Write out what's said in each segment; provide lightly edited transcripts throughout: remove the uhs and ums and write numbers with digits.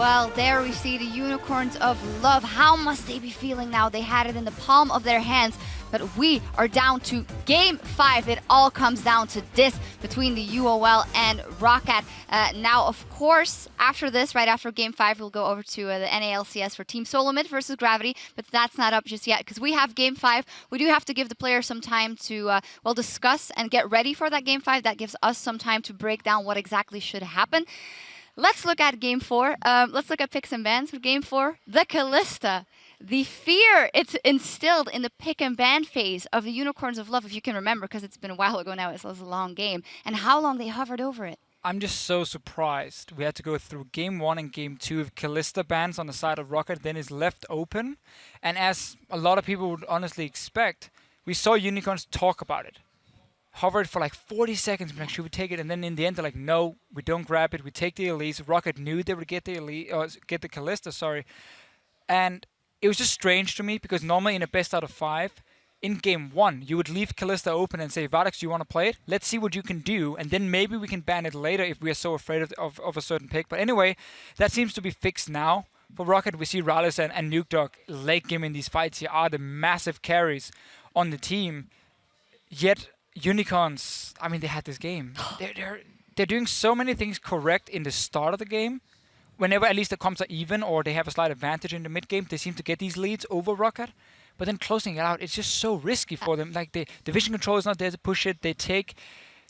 Well, there we see the Unicorns of Love. How must they be feeling now? They had it in the palm of their hands, but we are down to Game 5. It all comes down to this between the UOL and Roccat. Now, of course, after this, right after Game 5, we'll go over to the NALCS for Team Solo Mid versus Gravity, but that's not up just yet because we have Game 5. We do have to give the players some time to, well, discuss and get ready for that Game 5. That gives us some time to break down what exactly should happen. Let's look at Game 4. Let's look at picks and bans for Game 4. The Callista. The fear it's instilled in the pick and ban phase of the Unicorns of Love, if you can remember, because it's been a while ago now. It was a long game. And how long they hovered over it. I'm just so surprised. We had to go through Game 1 and Game 2 with Callista bans on the side of Roccat, then is left open. And as a lot of people would honestly expect, we saw Unicorns talk about it. Hovered for like 40 seconds, like, should we take it? And then in the end, they're like, no, we don't grab it. We take the Elise. Roccat knew they would get the Elise, or get the Callista, sorry. And it was just strange to me because normally in a best out of 5, in Game 1, you would leave Callista open and say, Vardex, do you want to play it? Let's see what you can do. And then maybe we can ban it later if we are so afraid of a certain pick. But anyway, that seems to be fixed now. For Roccat, we see Rallis and Nuke Dog late game in these fights here are the massive carries on the team. Yet Unicorns, I mean, they had this game. They're doing so many things correct in the start of the game. Whenever at least the comps are even or they have a slight advantage in the mid game, they seem to get these leads over Roccat. But then closing it out, it's just so risky for them. Like the vision control is not there to push it. They take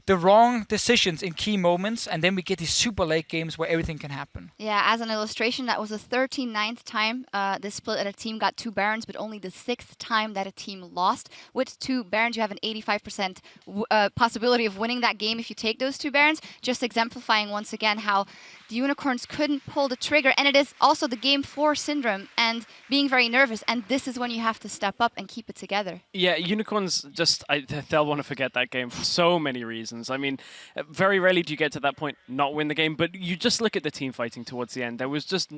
the wrong decisions in key moments, and then we get these super late games where everything can happen. Yeah, as an illustration, that was the 39th time this split at a team got 2 Barons, but only the 6th time that a team lost. With 2 Barons, you have an 85% possibility of winning that game if you take those 2 Barons, just exemplifying once again how the Unicorns couldn't pull the trigger. And it is also the Game 4 syndrome and being very nervous, and this is when you have to step up and keep it together. Yeah, Unicorns just, they'll want to forget that game for so many reasons. I mean, very rarely do you get to that point, not win the game, but you just look at the team fighting towards the end. There was just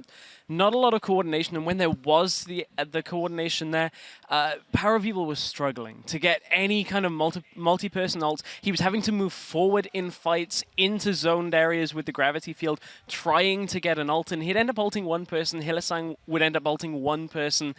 not a lot of coordination, and when there was the coordination there, Power of Evil was struggling to get any kind of multi-person ults. He was having to move forward in fights into zoned areas with the gravity field, trying to get an ult, and he'd end up ulting one person, Hylissang would end up ulting one person.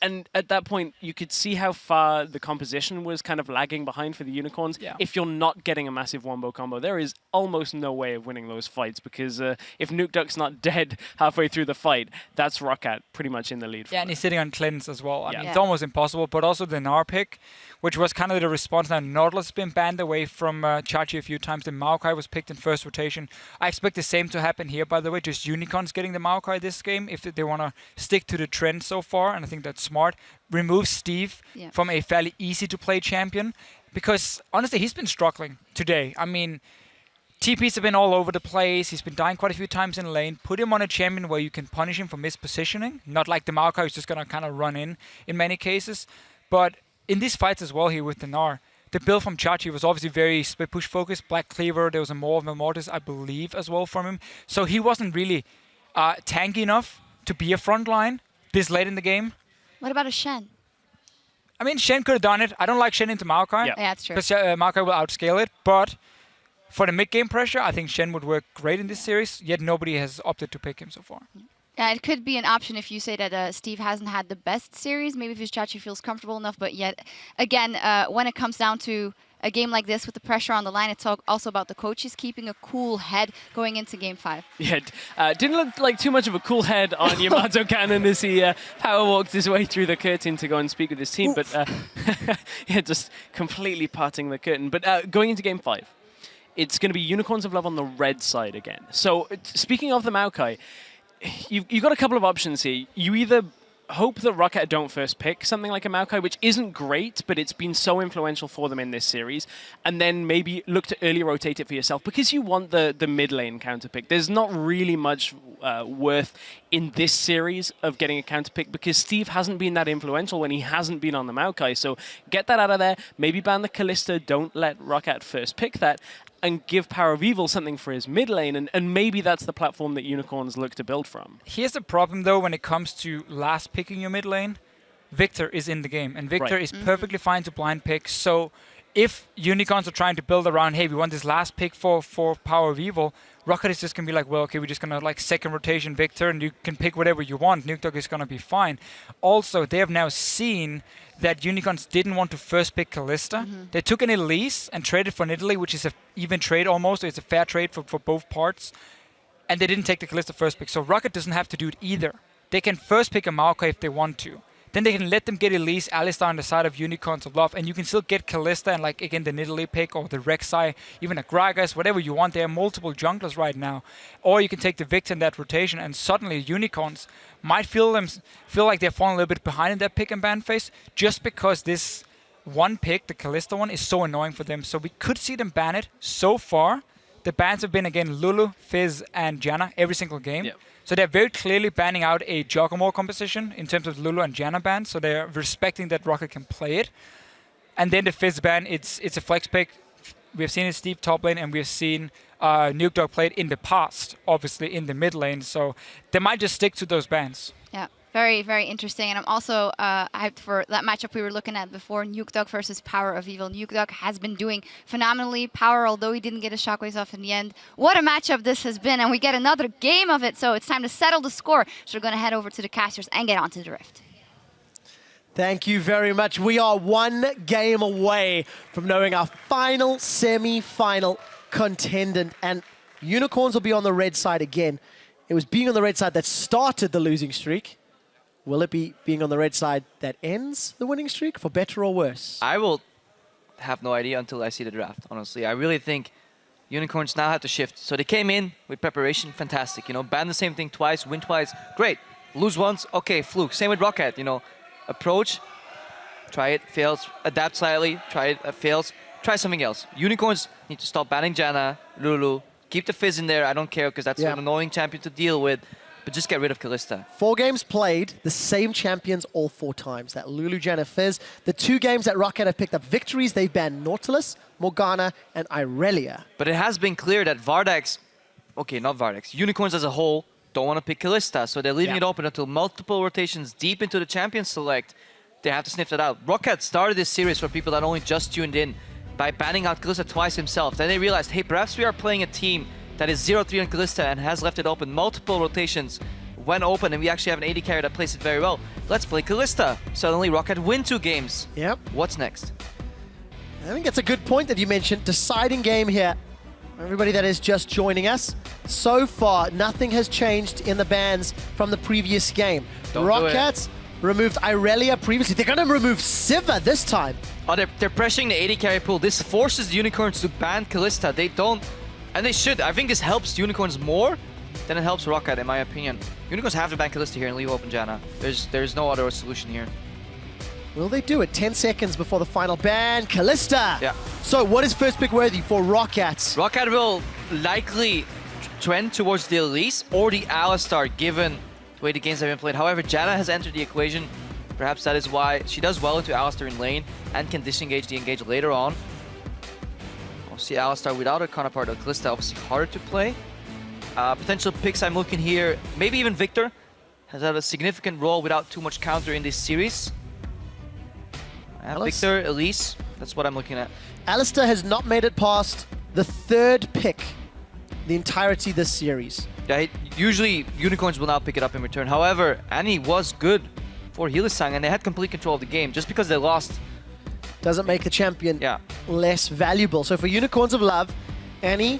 And at that point, you could see how far the composition was kind of lagging behind for the Unicorns. Yeah. If you're not getting a massive wombo combo, there is almost no way of winning those fights because if Nuke Duck's not dead halfway through the fight, that's Roccat pretty much in the lead. Yeah, and he's sitting on cleanse as well. I mean, it's almost impossible, but also the Gnar pick, which was kind of the response. Now, Nautilus has been banned away from Chachi a few times. The Maokai was picked in first rotation. I expect the same to happen here, by the way. Just Unicorns getting the Maokai this game if they want to stick to the trend so far, and I think that's smart. Remove Steve from a fairly easy-to-play champion because, honestly, he's been struggling today. I mean, TPs have been all over the place. He's been dying quite a few times in lane. Put him on a champion where you can punish him for mispositioning. Not like the Maokai who's just going to kind of run in many cases. But in these fights as well here with the Gnar, the build from Chachi was obviously very split push focused. Black Cleaver, there was a more of a Mortis, I believe, as well from him. So he wasn't really tanky enough to be a frontline this late in the game. What about a Shen? I mean, Shen could have done it. I don't like Shen into Maokai. Yeah, that's true. Because Maokai will outscale it. But for the mid-game pressure, I think Shen would work great in this series. Yet nobody has opted to pick him so far. Yeah, it could be an option if you say that Steve hasn't had the best series. Maybe if his Chachi feels comfortable enough. But yet, again, when it comes down to a game like this with the pressure on the line, it's also about the coaches keeping a cool head going into Game 5. Yeah, didn't look like too much of a cool head on Yamato Cannon as he power walked his way through the curtain to go and speak with his team. But yeah, just completely parting the curtain. But going into Game 5, it's going to be Unicorns of Love on the red side again. So speaking of the Maokai, you've got a couple of options here. You either hope that Roccat don't first pick something like a Maokai, which isn't great, but it's been so influential for them in this series, and then maybe look to early rotate it for yourself because you want the mid lane counter pick. There's not really much worth in this series of getting a counter pick because Steve hasn't been that influential when he hasn't been on the Maokai. So get that out of there. Maybe ban the Callista. Don't let Roccat first pick that. And give Power of Evil something for his mid lane, and maybe that's the platform that Unicorns look to build from. Here's the problem, though, when it comes to last picking your mid lane. Victor is in the game, and Victor is perfectly fine to blind pick. So if Unicorns are trying to build around, hey, we want this last pick for Power of Evil, Roccat is just going to be like, well, okay, we're just going to like second rotation Victor and you can pick whatever you want. Nukdog is going to be fine. Also, they have now seen that Unicorns didn't want to first pick Kalista. They took an Elise and traded for Nidalee, which is an even trade almost. It's a fair trade for both parts. And they didn't take the Kalista first pick. So Roccat doesn't have to do it either. They can first pick a Maokai if they want to. Then they can let them get Elise, Alistar on the side of Unicorns of Love, and you can still get Kalista and, like, again, the Nidalee pick or the Rek'Sai, even a Gragas, whatever you want. There are multiple junglers right now. Or you can take the Victor in that rotation, and suddenly Unicorns might feel like they're falling a little bit behind in their pick and ban phase, just because this one pick, the Kalista one, is so annoying for them. So we could see them ban it. So far, the bans have been, again, Lulu, Fizz, and Janna every single game. Yep. So they're very clearly banning out a Joggermore composition in terms of Lulu and Janna ban. So they're respecting that Roccat can play it. And then the Fizz ban, it's a flex pick. We've seen it Steve top lane, and we've seen Nukdog play it in the past, obviously in the mid lane. So they might just stick to those bans. Yeah. Very, very interesting. And I'm also hyped for that matchup we were looking at before, Nukdog versus Power of Evil. Nukdog has been doing phenomenally. Power, although he didn't get his shockwaves off in the end. What a matchup this has been, and we get another game of it, so it's time to settle the score. So we're going to head over to the casters and get onto the Rift. Thank you very much. We are one game away from knowing our final semi-final contendant, and Unicorns will be on the red side again. It was being on the red side that started the losing streak. Will it be being on the red side that ends the winning streak, for better or worse? I will have no idea until I see the draft, honestly. I really think Unicorns now have to shift. So they came in with preparation, fantastic. You know, ban the same thing twice, win twice, great. Lose once, okay, fluke. Same with Roccat, you know. Approach, try it, fails, adapt slightly, try it, fails, try something else. Unicorns need to stop banning Janna, Lulu, keep the Fizz in there, I don't care, because that's an annoying champion to deal with. But just get rid of Kalista. 4 games played, the same champions all 4 times. That Lulu, Janna, Fizz. The 2 games that Roccat have picked up victories, they've banned Nautilus, Morgana, and Irelia. But it has been clear that Vardax, okay, not Vardax, Unicorns as a whole don't want to pick Kalista, so they're leaving it open until multiple rotations deep into the champion select. They have to sniff that out. Roccat started this series for people that only just tuned in by banning out Kalista twice himself. Then they realized, hey, perhaps we are playing a team that is 0-3 on Kalista and has left it open multiple rotations when open, and we actually have an AD carry that plays it very well. Let's play Kalista. Suddenly Roccat win 2 games. Yep. What's next? I think it's a good point that you mentioned. Deciding game here. Everybody that is just joining us. So far, nothing has changed in the bans from the previous game. Roccat removed Irelia previously. They're going to remove Sivir this time. Oh, they're pressuring the AD carry pool. This forces the Unicorns to ban Kalista. They don't. And they should. I think this helps Unicorns more than it helps Roccat, in my opinion. Unicorns have to ban Kalista here and leave open Janna. There's no other solution here. Will they do it? 10 seconds before the final ban. Kalista! Yeah. So what is first pick worthy for Roccat? Roccat will likely trend towards the Elise or the Alistar, given the way the games have been played. However, Janna has entered the equation. Perhaps that is why she does well into Alistar in lane and can disengage the engage later on. See Alistar without a counterpart. Kalista obviously harder to play. Potential picks I'm looking here, maybe even Victor has had a significant role without too much counter in this series. Victor, Elise, that's what I'm looking at. Alistar has not made it past the 3rd pick the entirety this series. Yeah, usually Unicorns will now pick it up in return. However, Annie was good for Hylissang and they had complete control of the game. Just because they lost doesn't make the champion less valuable. So for Unicorns of Love, Annie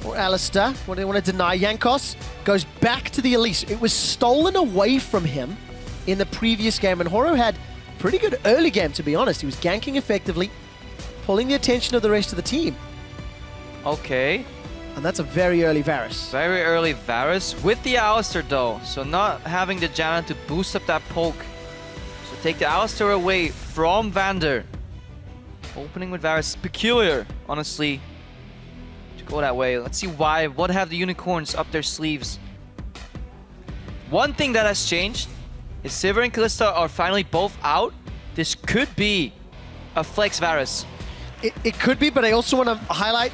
or Alistar, what do they want to deny? Jankos goes back to the Elise. It was stolen away from him in the previous game, and Horo had a pretty good early game, to be honest. He was ganking effectively, pulling the attention of the rest of the team. Okay. And that's a very early Varus. Very early Varus with the Alistar though, so not having the Janna to boost up that poke. So take the Alistar away from Vander. Opening with Varus, peculiar, honestly, to go that way. Let's see why. What have the Unicorns up their sleeves? One thing that has changed is Sivir and Kalista are finally both out. This could be a flex Varus. It could be, but I also want to highlight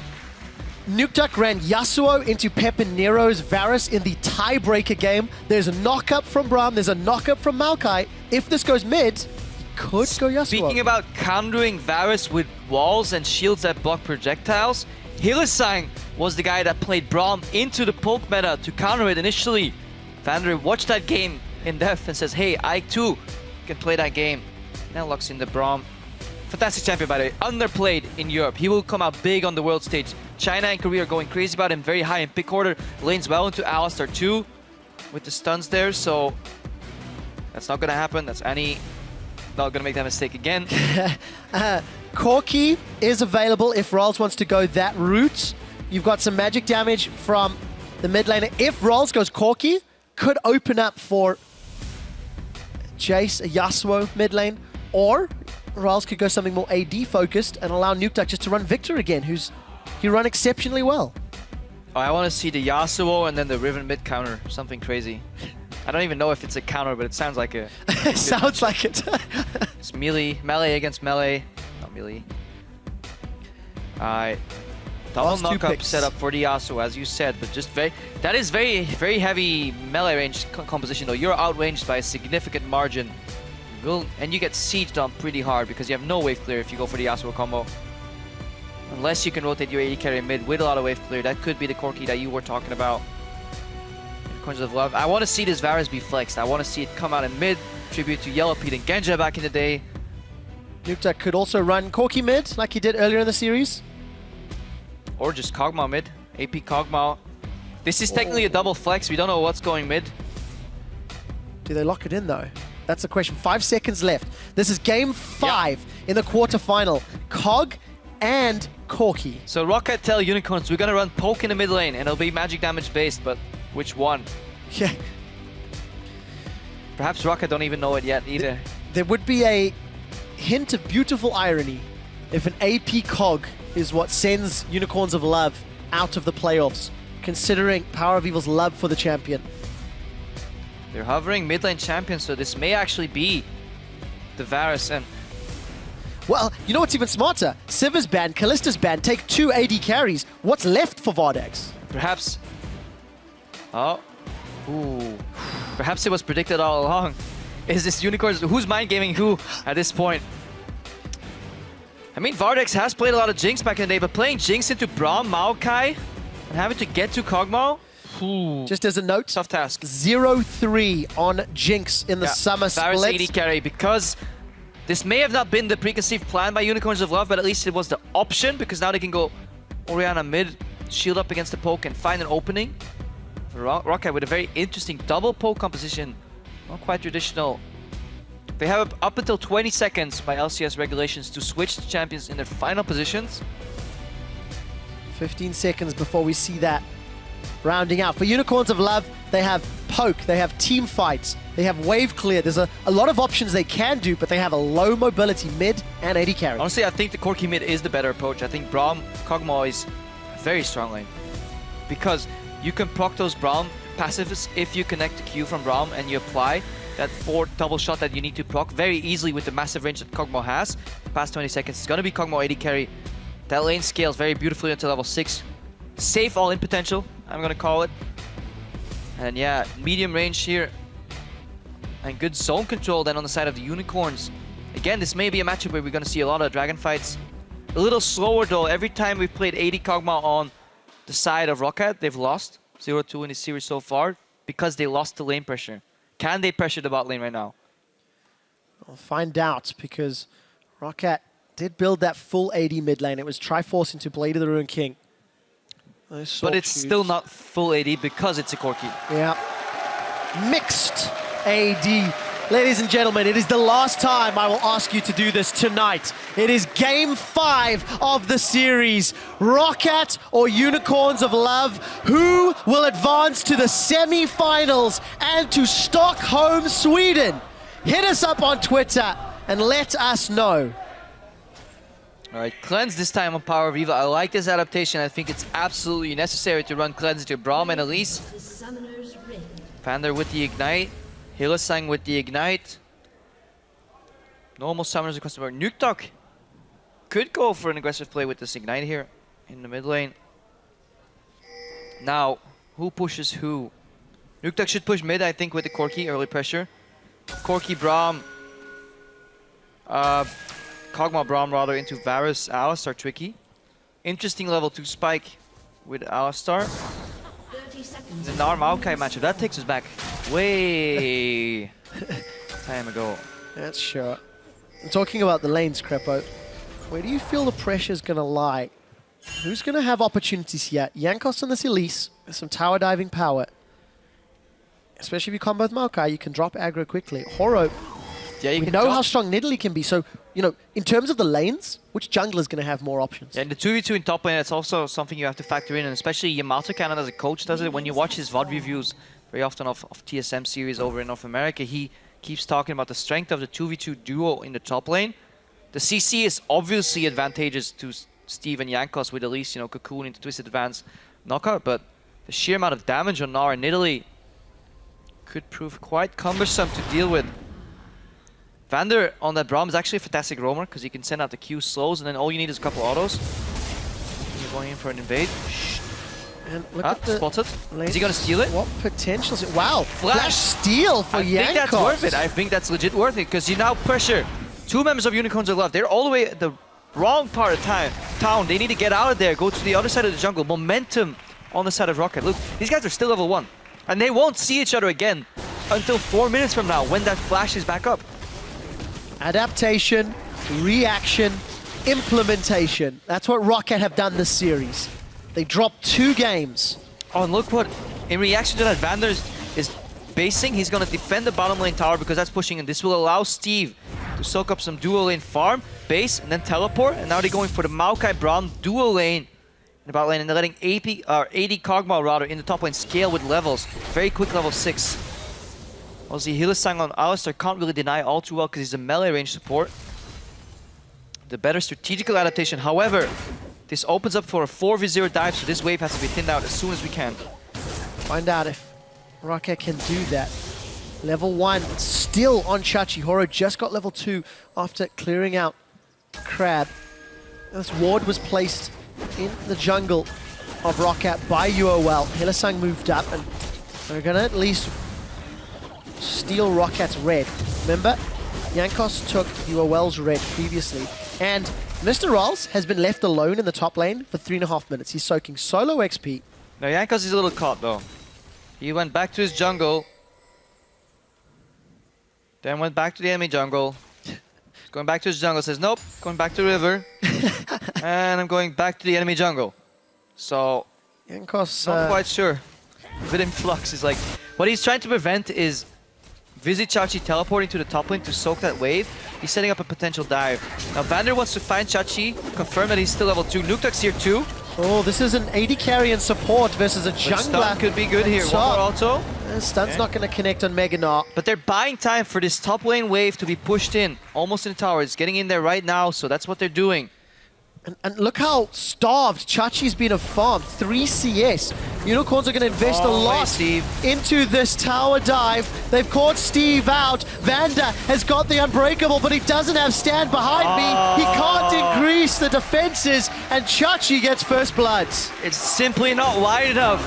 Nukdog ran Yasuo into Pepinero's Varus in the tiebreaker game. There's a knock-up from Braum, there's a knock-up from Maokai. If this goes mid, he could go Yasuo. Speaking about countering Varus with walls and shields that block projectiles, Hylissang was the guy that played Braum into the poke meta to counter it initially. Vander watched that game in depth and says, hey, I too can play that game. Now locks in the Braum. Fantastic champion, by the way. Underplayed in Europe. He will come out big on the world stage. China and Korea are going crazy about him. Very high in pick order. Lanes well into Alistar too with the stuns there. So that's not going to happen. That's Annie. Not going to make that mistake again. Corki is available if Rolls wants to go that route. You've got some magic damage from the mid laner. If Rolls goes Corki, could open up for Jace, a Yasuo mid lane, or Rolls could go something more AD focused and allow Nukeduck just to run Victor again, he run exceptionally well. Oh, I want to see the Yasuo and then the Riven mid counter, something crazy. I don't even know if it's a counter, but it sounds like a... It sounds like it. It's melee against melee. Not melee. Alright. Double knock-up setup for the Yasuo, as you said, but just that is very heavy melee range composition, though. You're outranged by a significant margin. And you get sieged on pretty hard because you have no wave clear if you go for the Yasuo combo. Unless you can rotate your AD carry mid with a lot of wave clear. That could be the Corki that you were talking about. Coins of Love. I want to see this Varus be flexed. I want to see it come out in mid. Tribute to Yellow Pete and Genja back in the day. Nukeduck could also run Corki mid like he did earlier in the series. Or just Kog'Maw mid. AP Kog'Maw. This is technically a double flex. We don't know what's going mid. Do they lock it in though? That's the question. 5 seconds left. This is game 5 in the quarterfinal. Kog and Corki. So Roccat tell Unicorns, we're going to run poke in the mid lane and it'll be magic damage based, but which one? Yeah. Perhaps Roccat don't even know it yet either. There would be a hint of beautiful irony if an AP Cog is what sends Unicorns of Love out of the playoffs, considering Power of Evil's love for the champion. They're hovering mid lane champion, so this may actually be the Varus. And well, you know what's even smarter? Siva's banned, Kallista's banned, take 2 AD carries. What's left for Vardax? perhaps... Oh. Ooh. Perhaps it was predicted all along. Is this Unicorns... Who's mind gaming who at this point? I mean, Vardax has played a lot of Jinx back in the day, but playing Jinx into Braum, Maokai, and having to get to Kog'Maw? Ooh. Just as a note, Tough task. 0-3 on Jinx in the summer Varus split. AD carry, because this may have not been the preconceived plan by Unicorns of Love, but at least it was the option, because now they can go Orianna mid, shield up against the poke, and find an opening. Roccat with a very interesting double poke composition. Not quite traditional. They have up until 20 seconds by LCS regulations to switch the champions in their final positions. 15 seconds before we see that rounding out. For Unicorns of Love, they have poke, they have team fights, they have wave clear. There's a lot of options they can do, but they have a low mobility mid and AD carry. Honestly, I think the Corki mid is the better approach. I think Braum, Kog'Maw is a very strong lane. Because you can proc those Braum passives if you connect the Q from Braum and you apply that 4 double shot that you need to proc very easily with the massive range that Kog'Maw has. Past 20 seconds, it's gonna be Kog'Maw AD carry. That lane scales very beautifully until level 6. Safe all-in potential, I'm gonna call it. And yeah, medium range here. And good zone control then on the side of the Unicorns. Again, this may be a matchup where we're gonna see a lot of dragon fights. A little slower though. Every time we've played AD Kog'Maw on the side of Roccat, they've lost 0-2 in this series so far because they lost the lane pressure. Can they pressure the bot lane right now? We'll find out, because Roccat did build that full AD mid lane. It was Triforce into Blade of the Ruined King. But it's still not full AD because it's a Corki. Yeah. Mixed AD. Ladies and gentlemen, it is the last time I will ask you to do this tonight. It is game 5 of the series. Roccat or Unicorns of Love? Who will advance to the semi-finals and to Stockholm, Sweden? Hit us up on Twitter and let us know. All right, Cleanse this time on Power of Evil. I like this adaptation. I think it's absolutely necessary to run Cleanse into Braum and Elise. Pander with the Ignite. Hylissang with the Ignite. Normal summoners across the board. Nukeduck could go for an aggressive play with this Ignite here in the mid lane. Now, who pushes who? Nukeduck should push mid, I think, with the Corki, early pressure. Corki, Braum. Kog'Maw, Braum rather into Varus, Alice are tricky. Interesting level 2 spike. with Alistar. The Nar Maokai matchup, that takes us back way time ago. That's sure. And talking about the lanes, Crepo, where do you feel the pressure's going to lie? Who's going to have opportunities here? Jankos and this Elise with some tower diving power. Especially if you combo with Maokai, you can drop aggro quickly. Horo, Yeah, you we can know drop. how strong Nidalee can be, so, you know, in terms of the lanes, which jungler's going to have more options? Yeah, and the 2v2 in top lane, that's also something you have to factor in, and especially Yamato Cannon as a coach does it. When you watch his VOD reviews very often of TSM series over in North America, he keeps talking about the strength of the 2v2 duo in the top lane. The CC is obviously advantageous to Steve and Jankos with at least, you know, Cocoon into Twisted Advance knockout, but the sheer amount of damage on Gnar and Nidalee could prove quite cumbersome to deal with. Vander on that Braum is actually a fantastic roamer because he can send out the Q slows and then all you need is a couple autos. He's going in for an invade. And look at the spotted. lanes. Is he going to steal it? What potential is it? Wow, Flash steal for I Jankos. think that's worth it. I think that's legit worth it because you now pressure two members of Unicorns of Love. They're all the way at the wrong part of town. They need to get out of there, go to the other side of the jungle. Momentum on the side of Roccat. Look, these guys are still level 1. And they won't see each other again until 4 minutes from now when that flash is back up. Adaptation, reaction, implementation. That's what Roccat have done this series. They dropped 2 games. Oh, and look what, in reaction to that, Vander is basing. He's going to defend the bottom lane tower because that's pushing, and this will allow Steve to soak up some dual lane farm, base, and then teleport. And now they're going for the Maokai Braum dual lane in the bot lane, and they're letting AD Kog'Maw rather in the top lane scale with levels. Very quick level 6. Obviously, Hylissang on Alistar can't really deny all too well because he's a melee range support. The better strategical adaptation, however, this opens up for a 4v0 dive, so this wave has to be thinned out as soon as we can. Find out if Roccat can do that. Level 1 still on Chachi. Horo just got level 2 after clearing out Crab. This ward was placed in the jungle of Roccat by UOL. Hylissang moved up and they're gonna at least steal Rockat's red. Remember, Jankos took UOL's red previously, and Mr. Rolls has been left alone in the top lane for 3.5 minutes. He's soaking solo XP. Now Jankos is a little caught though. He went back to his jungle, then went back to the enemy jungle. Going back to his jungle, says nope, going back to the river, and I'm going back to the enemy jungle. So, Jankos, not quite sure. A bit in flux. Is like, what he's trying to prevent is Chachi teleporting to the top lane to soak that wave. He's setting up a potential dive. Now Vander wants to find Chachi, confirm that he's still level 2. Nuktak's here too. Oh, this is an AD carry and support versus a But jungler. stun could be good here. One more auto. Stun's not going to connect on Mega Gnar. But they're buying time for this top lane wave to be pushed in, almost in the tower. It's getting in there right now, so that's what they're doing. And look how starved Chachi's been of farm. 3 CS. Unicorns are going to invest a lot into this tower dive. They've caught Steve out. Vander has got the Unbreakable, but he doesn't have stand behind me. He can't increase the defenses, and Chachi gets first bloods. It's simply not wide enough.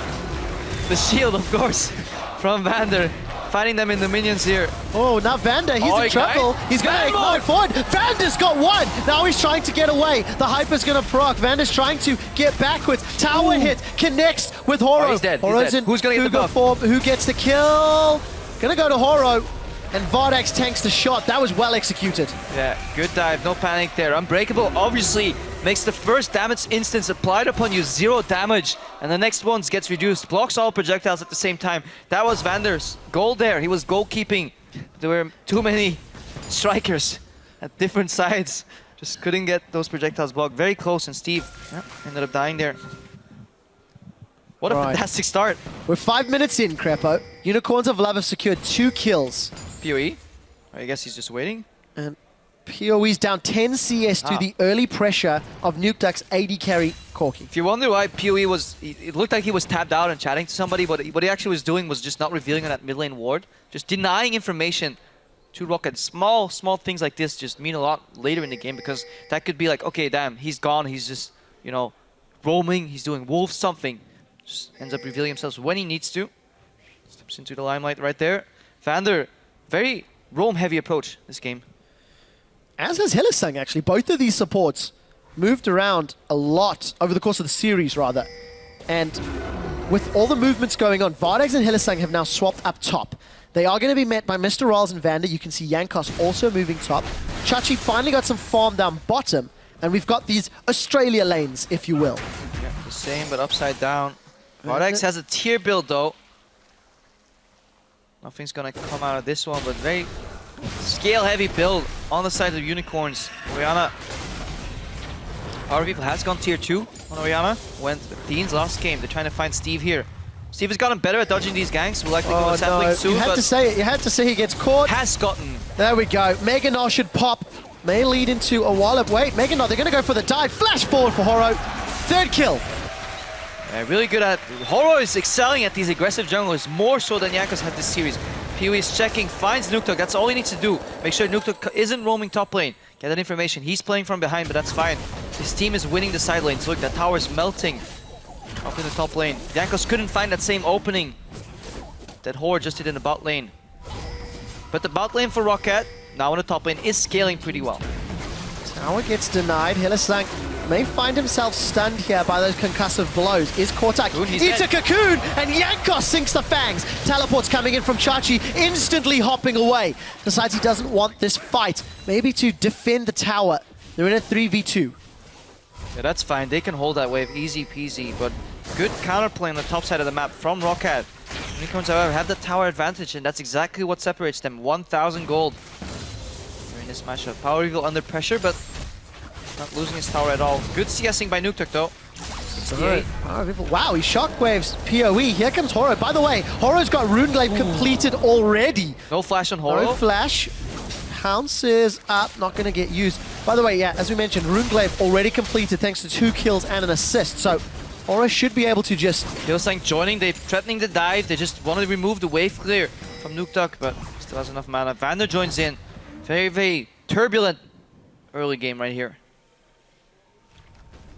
The shield, of course, from Vander. Fighting them in the minions here. Oh, now Vander, he's in trouble. He's going to ignite forward. Vander's got 1. Now he's trying to get away. The Hyper's going to proc. Vander's trying to get backwards. Tower hit connects with Horo. Oh, he's dead. Horo's in Who's going to get the buff? form. Who gets the kill? Going to go to Horo. And Vardax tanks the shot. That was well executed. Yeah, good dive. No panic there. Unbreakable, obviously, makes the first damage instance applied upon you 0 damage. And the next one gets reduced. Blocks all projectiles at the same time. That was Vander's goal there. He was goalkeeping. There were too many strikers at different sides. Just couldn't get those projectiles blocked. Very close, and Steve ended up dying there. What a fantastic start. We're 5 minutes in, Crepo. Unicorns of Love have secured 2 kills. PoE? I guess he's just waiting. And PoE's down 10 CS to the early pressure of Nuktak's AD carry Corki. If you wonder why PoE was... It looked like he was tapped out and chatting to somebody, but what he actually was doing was just not revealing on that mid lane ward. Just denying information to Roccat. Small things like this just mean a lot later in the game, because that could be like, okay, damn, he's gone, he's just, you know, roaming, he's doing wolf something. Just ends up revealing himself when he needs to. Steps into the limelight right there. Vander, very roam-heavy approach this game. As has Hylissang, actually. Both of these supports moved around a lot over the course of the series, rather. And with all the movements going on, Vardags and Hylissang have now swapped up top. They are going to be met by Mr. Riles and Vander. You can see Jankos also moving top. Chachi finally got some farm down bottom. And we've got these Australia lanes, if you will. Yeah, the same, but upside down. Vardags has a tier build, though. Nothing's going to come out of this one, but very scale-heavy build on the side of Unicorns. Orianna. Our people has gone tier 2 on Orianna. Went with Dean's last game. They're trying to find Steve here. Steve has gotten better at dodging these ganks. We'll likely go with Sapling soon. You had to say it. You had to say he gets caught. Has gotten. There we go. Meganar should pop. May lead into a wallop. Wait, Meganar, they're going to go for the dive. Flash forward for Horo. Third kill. Yeah, really good at... Horo is excelling at these aggressive junglers, more so than Jankos had this series. Pee-wee is checking, finds Nuktok. That's all he needs to do. Make sure Nuktok isn't roaming top lane. Get that information. He's playing from behind, but that's fine. His team is winning the side lanes. Look, that tower's melting up in the top lane. Jankos couldn't find that same opening that Horo just did in the bot lane. But the bot lane for Roccat, now in the top lane, is scaling pretty well. Tower gets denied. Hylissang may find himself stunned here by those concussive blows. Is Kortak eats a cocoon, and Jankos sinks the fangs. Teleport's coming in from Chachi, instantly hopping away. Decides he doesn't want this fight. Maybe to defend the tower. They're in a 3v2. Yeah, that's fine. They can hold that wave easy peasy, but good counterplay on the top side of the map from Roccat. Unicorns, however, have the tower advantage, and that's exactly what separates them. 1,000 gold during this matchup. Power Eagle under pressure, but not losing his tower at all. Good CSing by Nuktok, though. 68. Wow, he shockwaves PoE. Here comes Horo. By the way, Horo's got Runeglaive completed already. No flash on Horo. No flash. Pounce is up, not going to get used. By the way, yeah, as we mentioned, Runeglaive already completed thanks to 2 kills and an assist. So Horo should be able to just... Hylissang joining, they're threatening the dive. They just want to remove the wave clear from Nuktok, but still has enough mana. Vander joins in. Very, very turbulent early game right here.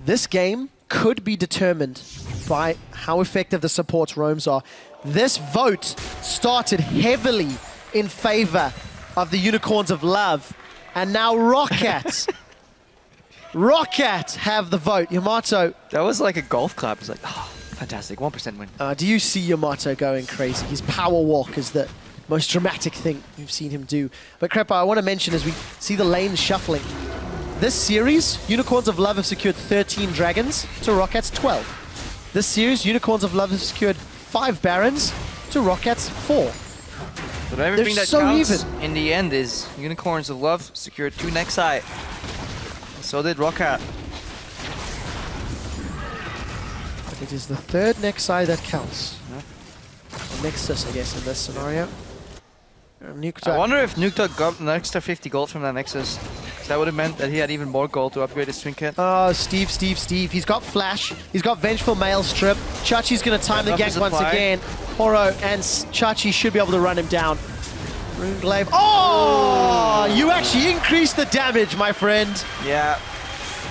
This game could be determined by how effective the support's roams are. This vote started heavily in favor of the Unicorns of Love, and now Roccat. Roccat have the vote. Yamato. That was like a golf clap. It's like, oh, fantastic, 1% win. Do you see Yamato going crazy? His power walk is the most dramatic thing we've seen him do. But Crepa, I want to mention as we see the lanes shuffling, this series, Unicorns of Love have secured 13 dragons to Rockat's 12. This series, Unicorns of Love have secured 5 barons to Rockat's 4. But everything They're that so counts even. in the end is Unicorns of Love secured 2 Nexi. So did Roccat. It is the 3rd Nexi that counts. Yeah. Nexus, I guess, in this scenario. I wonder if Nuktok got an extra 50 gold from that Nexus. That would have meant that he had even more gold to upgrade his trinket. Oh, Steve. He's got Flash. He's got Vengeful Maelstrip. Chachi's going to time the gank once again. Horo and Chachi should be able to run him down. Runeglaive. Oh! You actually increased the damage, my friend. Yeah.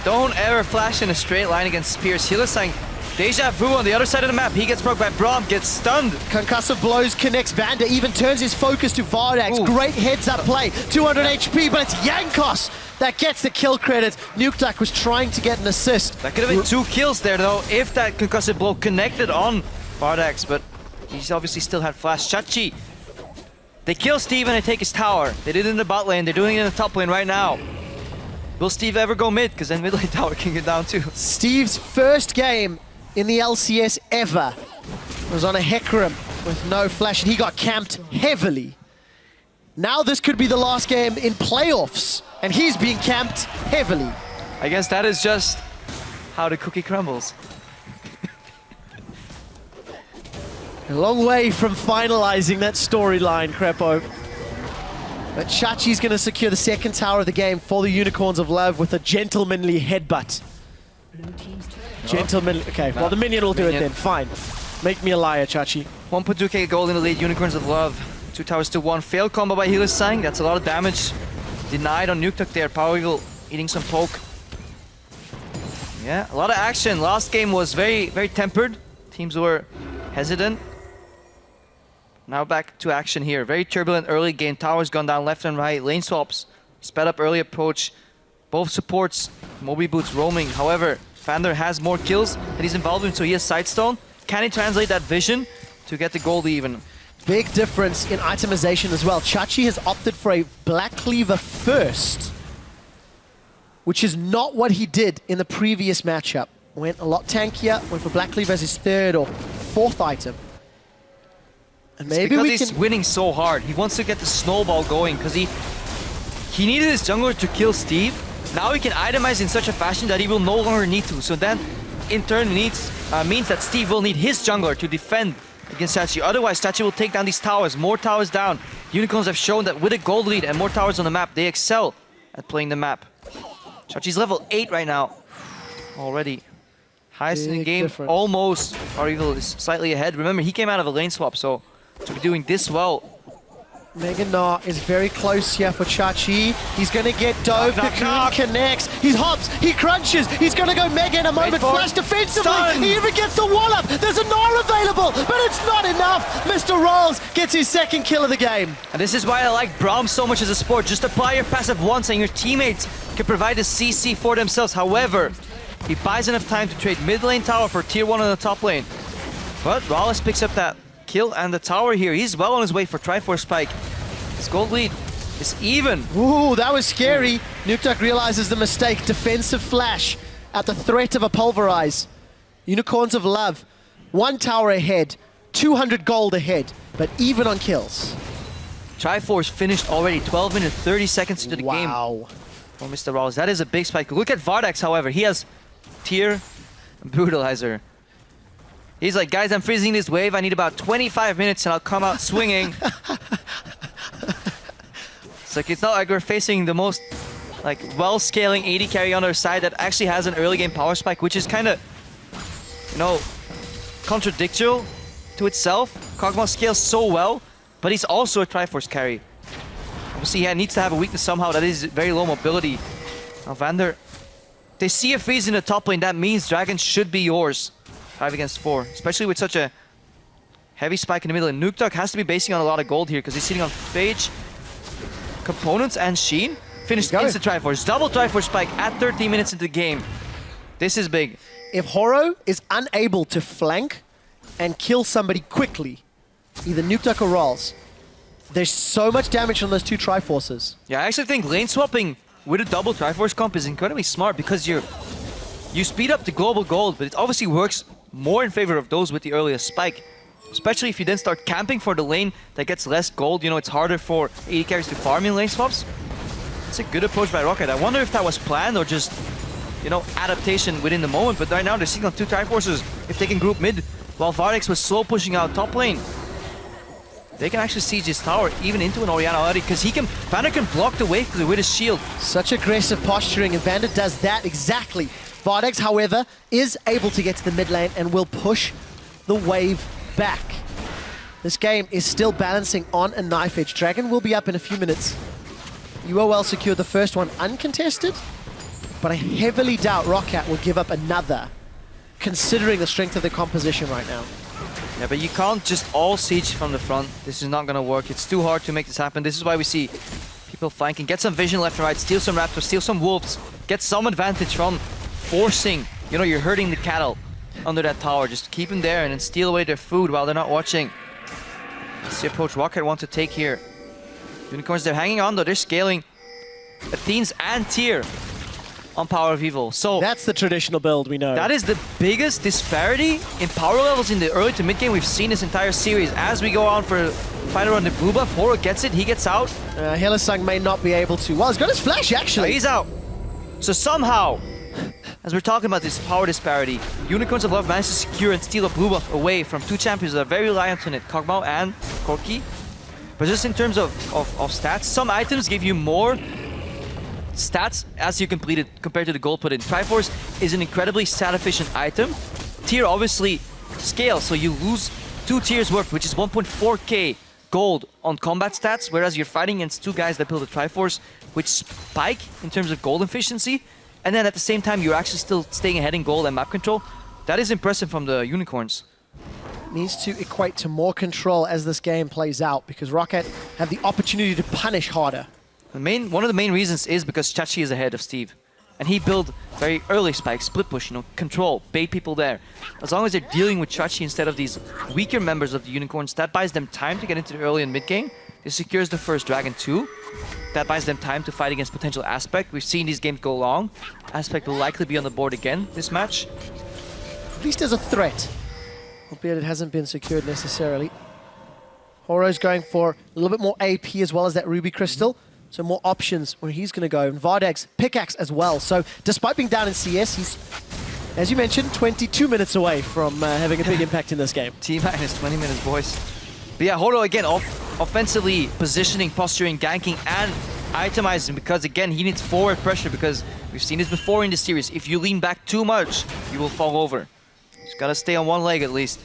Don't ever flash in a straight line against Spears. Hylissang, Deja Vu on the other side of the map. He gets broke by Braum, gets stunned. Concussive blows connects. Vander even turns his focus to Vardags. Ooh. Great heads-up play. 200 HP, but it's Jankos that gets the kill credit. Nukeduck was trying to get an assist. That could have been 2 kills there, though, if that concussive blow connected on Vardags, but he's obviously still had flash. Chachi, they kill Steve and they take his tower. They did it in the bot lane. They're doing it in the top lane right now. Will Steve ever go mid? Because then mid lane tower can get down too. Steve's first game in the LCS ever was on a Hecarim with no flash, and he got camped heavily. Now this could be the last game in playoffs, and he's being camped heavily. I guess that is just how the cookie crumbles. A long way from finalizing that storyline, Crepo. But Chachi's going to secure the 2nd tower of the game for the Unicorns of Love with a gentlemanly headbutt. Gentlemanly. Okay, well, the minion will do it then. Fine. Make me a liar, Chachi. 1.2k gold in the lead, Unicorns of Love. 2 towers to 1. Failed combo by Hylissang. That's a lot of damage. Denied on Nuktok there. Power Eagle eating some poke. Yeah, a lot of action. Last game was very, very tempered. Teams were hesitant. Now back to action here. Very turbulent early game. Towers gone down left and right. Lane swaps. Sped up early approach. Both supports. Moby Boots roaming. However, Vander has more kills that he's involved in, so he has Sightstone. Can he translate that vision to get the gold even? Big difference in itemization as well. Chachi has opted for a Black Cleaver first, which is not what he did in the previous matchup. Went a lot tankier, went for Black Cleaver as his third or fourth item. And maybe because he's winning so hard. He wants to get the snowball going because he needed his jungler to kill Steve. Now he can itemize in such a fashion that he will no longer need to. So then, in turn, means that Steve will need his jungler to defend against Chachi. Otherwise, Chachi will take down these towers. More towers down. Unicorns have shown that with a gold lead and more towers on the map, they excel at playing the map. Chachi's level 8 right now. Already. Highest in the game, difference. almost. ROC is slightly ahead. Remember, he came out of a lane swap, so to be doing this well. Mega Gnar is very close here for Chachi. He's going to get dove. Knock, Cocoon knock. connects. He hops. He crunches. He's going to go Mega in a moment. for it. Flash defensively. Stun. He even gets the wall up. There's a Gnar available, but it's not enough. Mr. Rolls gets his second kill of the game. And this is why I like Braum so much as a sport. Just apply your passive once and your teammates can provide the CC for themselves. However, he buys enough time to trade mid lane tower for tier 1 on the top lane. But Rawless picks up that kill and the tower here. He's well on his way for Triforce Spike. His gold lead is even. Ooh, that was scary. Nukeduck realizes the mistake. Defensive flash at the threat of a pulverize. Unicorns of Love, 1 tower ahead, 200 gold ahead, but even on kills. Triforce finished already 12 minutes, 30 seconds into the game. Wow. For Mr. Rawls. That is a big spike. Look at Vardax, however. He has tier brutalizer. He's like, guys, I'm freezing this wave. I need about 25 minutes and I'll come out swinging. It's like, it's not like we're facing the most like well-scaling AD carry on our side that actually has an early game power spike, which is kind of, you know, contradictory to itself. Kog'Maw scales so well, but he's also a Triforce carry. Obviously, he needs to have a weakness somehow. That is very low mobility. Now, Vander, they see a freeze in the top lane. That means Dragon should be yours. 5 against 4, especially with such a heavy spike in the middle. And Nukeduck has to be basing on a lot of gold here because he's sitting on Phage, Components, and Sheen. Finished instant Triforce. Double Triforce spike at 13 minutes into the game. This is big. If Horo is unable to flank and kill somebody quickly, either Nukeduck or Rolls, there's so much damage on those 2 Triforces. Yeah, I actually think lane swapping with a double Triforce comp is incredibly smart because you speed up the global gold, but it obviously works more in favor of those with the earliest spike. Especially if you then start camping for the lane that gets less gold. You know, it's harder for AD carries to farm in lane swaps. It's a good approach by Roccat. I wonder if that was planned or just, you know, adaptation within the moment. But right now they're sitting on 2 Triforces. If they can group mid, while Vardex was slow pushing out top lane, they can actually siege his tower even into an Orianna already because Vander can block the wave with his shield. Such aggressive posturing, and Vander does that exactly. Vardex, however, is able to get to the mid lane and will push the wave back. This game is still balancing on a knife edge. Dragon will be up in a few minutes. UOL secured the first one uncontested, but I heavily doubt Roccat will give up another, considering the strength of the composition right now. Yeah, but you can't just all siege from the front. This is not gonna work. It's too hard to make this happen. This is why we see people flanking. Get some vision left and right, steal some raptors, steal some wolves, get some advantage from forcing, you know, you're hurting the cattle under that tower. Just keep them there and then steal away their food while they're not watching. That's the approach Roccat want to take here. Unicorns, they're hanging on though. They're scaling Athenes and tier on Power of Evil. So that's the traditional build, we know. that is the biggest disparity in power levels in the early to mid game we've seen this entire series. As we go on for final on the blue buff, Horo gets it, he gets out. Hylissang may not be able to. Well, he's got his flash actually. He's out. So somehow, as we're talking about this power disparity, Unicorns of Love managed to secure and steal a blue buff away from 2 champions that are very reliant on it, Kog'Maw and Corki. But just in terms of stats, some items give you more stats as you complete it compared to the gold put in. Triforce is an incredibly stat-efficient item. Tier obviously scales, so you lose 2 tiers worth, which is 1.4k gold on combat stats, whereas you're fighting against 2 guys that build a Triforce, which spike in terms of gold efficiency. And then at the same time, you're actually still staying ahead in gold and map control. That is impressive from the Unicorns. Needs to equate to more control as this game plays out, because Roccat have the opportunity to punish harder. One of the main reasons is because Chachi is ahead of Steve. And he built very early spikes, split push, you know, control, bait people there. As long as they're dealing with Chachi instead of these weaker members of the Unicorns, that buys them time to get into the early and mid game. It secures the first Dragon too. That buys them time to fight against potential Aspect. We've seen these games go long. Aspect will likely be on the board again this match. At least as a threat, albeit it hasn't been secured necessarily. Horo's going for a little bit more AP as well as that Ruby Crystal. So more options where he's going to go. And Vardag's pickaxe as well. So despite being down in CS, he's, as you mentioned, 22 minutes away from having a big impact in this game. T-minus 20 minutes, boys. But yeah, Horo again, offensively positioning, posturing, ganking, and itemizing, because again, he needs forward pressure, because we've seen this before in the series. If you lean back too much, you will fall over. Just gotta stay on one leg at least.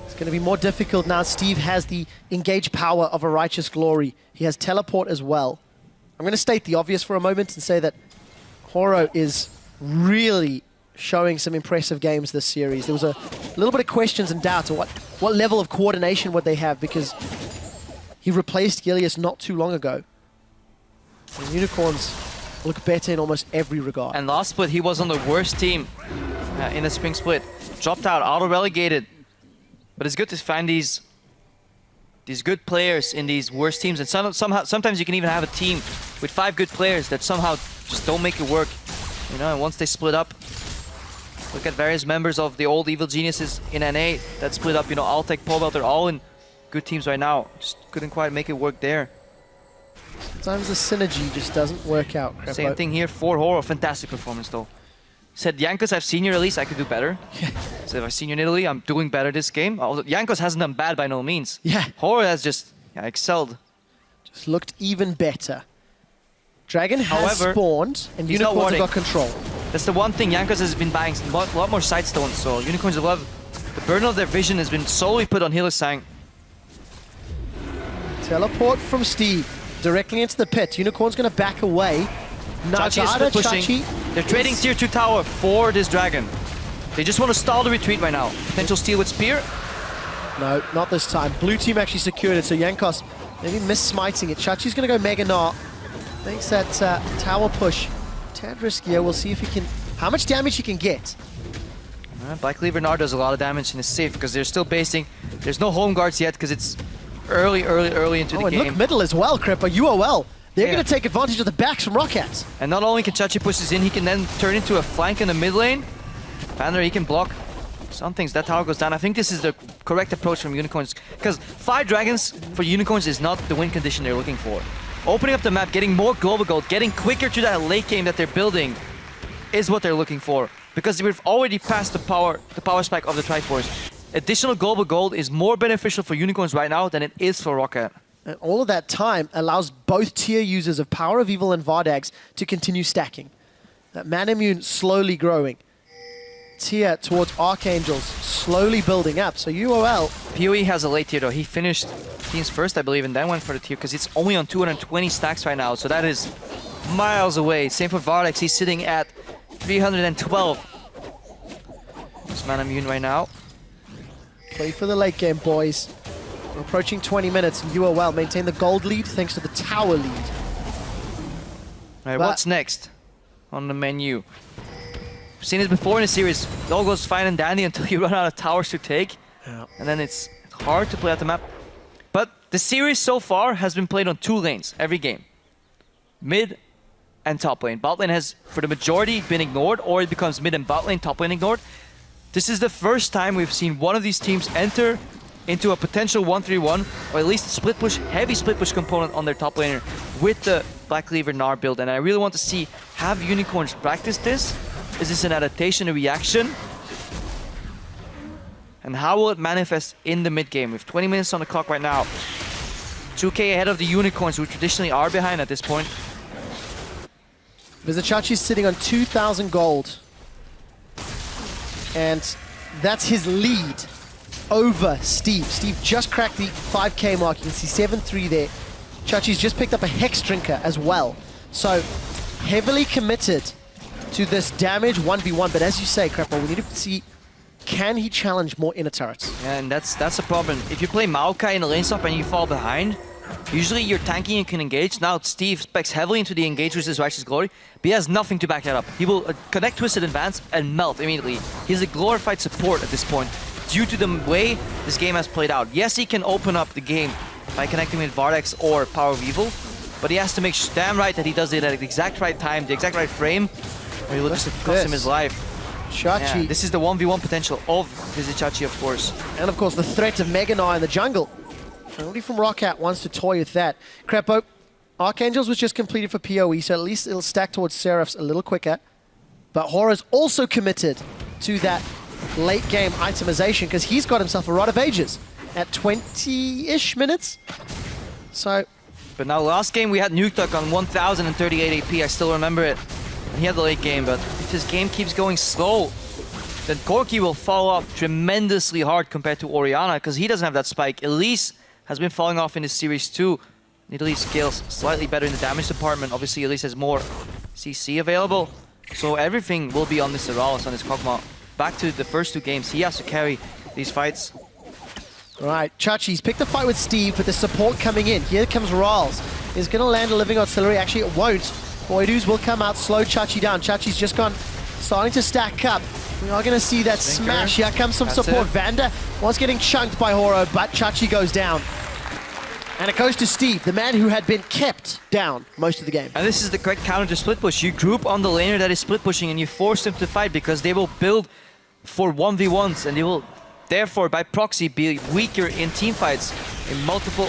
It's going to be more difficult now. Steve has the engage power of a Righteous Glory. He has teleport as well. I'm going to state the obvious for a moment and say that Horo is really showing some impressive games this series. There was a little bit of questions and doubts on what level of coordination would they have, because he replaced Gilius not too long ago. And Unicorns look better in almost every regard. And last split, he was on the worst team in the spring split. Dropped out, auto-relegated. But it's good to find these good players in these worst teams. And sometimes you can even have a team with 5 good players that somehow just don't make it work. You know, and once they split up, look at various members of the old Evil Geniuses in NA that split up. You know, Altec, Pobelt, they're all in good teams right now. Just couldn't quite make it work there. Sometimes the synergy just doesn't work out. Same thing here for Horo. Fantastic performance though. Said, Jankos, I've seen your release, I could do better. So if I've seen you in Italy, I'm doing better this game. Although Jankos hasn't done bad by no means. Yeah. Horo has just excelled. Just looked even better. Dragon has However, spawned, and he's not Unicorns have warding. got control. That's the one thing, Jankos has been buying a lot more side stones, so Unicorns have loved. The burden of their vision has been solely put on Hylissang. Teleport from Steve, directly into the pit. Unicorn's going to back away. Chachi is split pushing. They're trading tier 2 tower for this Dragon. They just want to stall the retreat right now. Potential steal with Spear. No, not this time. Blue team actually secured it, so Jankos maybe miss-smiting it. Chachi's going to go Mega Gnar. Makes that tower push tad riskier. We'll see if he can... how much damage he can get. Black Cleaver Gnar does a lot of damage and is safe because they're still basing. There's no home guards yet because it's early into the and game. look middle as well, Cripper. UOL. They're going to take advantage of the backs from Roccat. And not only can Chachi push this in, he can then turn into a flank in the mid lane. Vander, he can block some things. That tower goes down. I think this is the correct approach from Unicorns, because 5 dragons for Unicorns is not the win condition they're looking for. Opening up the map, getting more global gold, getting quicker to that late game that they're building is what they're looking for, because we've already passed the power spike of the Triforce. Additional global gold is more beneficial for Unicorns right now than it is for Roccat. And all of that time allows both tier users of Power of Evil and Vardags to continue stacking. That Man Immune slowly growing. Tier towards Archangels slowly building up. So UOL... PoE has a late tier though. He finished teams first, I believe, and then went for the tier because it's only on 220 stacks right now. So that is miles away. Same for Vardags. He's sitting at 312. It's Man Immune right now. Play for the late game, boys. We're approaching 20 minutes, and UOL maintain the gold lead thanks to the tower lead. Alright, what's next on the menu? We've seen this before in the series. It all goes fine and dandy until you run out of towers to take. Yeah. And then it's hard to play out the map. But the series so far has been played on 2 lanes every game. Mid and top lane. Bot lane has, for the majority, been ignored, or it becomes mid and bot lane, top lane ignored. This is the first time we've seen one of these teams enter into a potential 1-3-1, or at least a split push, heavy split push component on their top laner with the Black Cleaver Gnar build. And I really want to see, have Unicorns practice this? Is this an adaptation, a reaction? And how will it manifest in the mid game? We have 20 minutes on the clock right now. 2k ahead of the Unicorns, who traditionally are behind at this point. Vizichachi's sitting on 2,000 gold. And that's his lead over Steve. Steve just cracked the 5k mark. You can see 7-3 there. Chachi's just picked up a Hex Drinker as well. So heavily committed to this damage 1v1. But as you say, Crapple, we need to see, can he challenge more inner turrets? Yeah, and that's a problem. If you play Maokai in a lane stop and you fall behind, Usually you're tanking and can engage. Now Steve specs heavily into the engage, which is Righteous Glory, but he has nothing to back that up. He will connect Twisted Advance and melt immediately. He's a glorified support at this point due to the way this game has played out. Yes, he can open up the game by connecting with Vardex or Power of Evil, but he has to make damn right that he does it at the exact right time, the exact right frame, or he will just cost him his life. Chachi. Yeah, this is the 1v1 potential of Chachi, of course. And of course the threat of Mega Knight in the jungle. Nobody from Roccat wants to toy with that. Crepo, Archangels was just completed for PoE, so at least it'll stack towards Seraphs a little quicker. But Horror's also committed to that late game itemization because he's got himself a Rod of Ages at 20-ish minutes. So... But now last game we had Nukeduck on 1038 AP, I still remember it. He had the late game, but if his game keeps going slow, then Corki will fall off tremendously hard compared to Orianna because he doesn't have that spike. Elise has been falling off in this series too. Elise scales slightly better in the damage department. Obviously Elise has more CC available. So everything will be on Mr. Rawls, on his Kog'Maw. Back to the first two games, he has to carry these fights. Right, Chachi's picked the fight with Steve, but the support coming in. Here comes Rawls. Is going to land a living artillery. Actually, it won't. Voidus will come out, slow Chachi down. Chachi's just gone, starting to stack up. We are going to see that smash. Here comes some support. Vander was getting chunked by Horo, but Chachi goes down. And it goes to Steve, the man who had been kept down most of the game. And this is the correct counter to split push. You group on the laner that is split pushing and you force them to fight because they will build for 1v1s and they will therefore by proxy be weaker in team fights, in multiple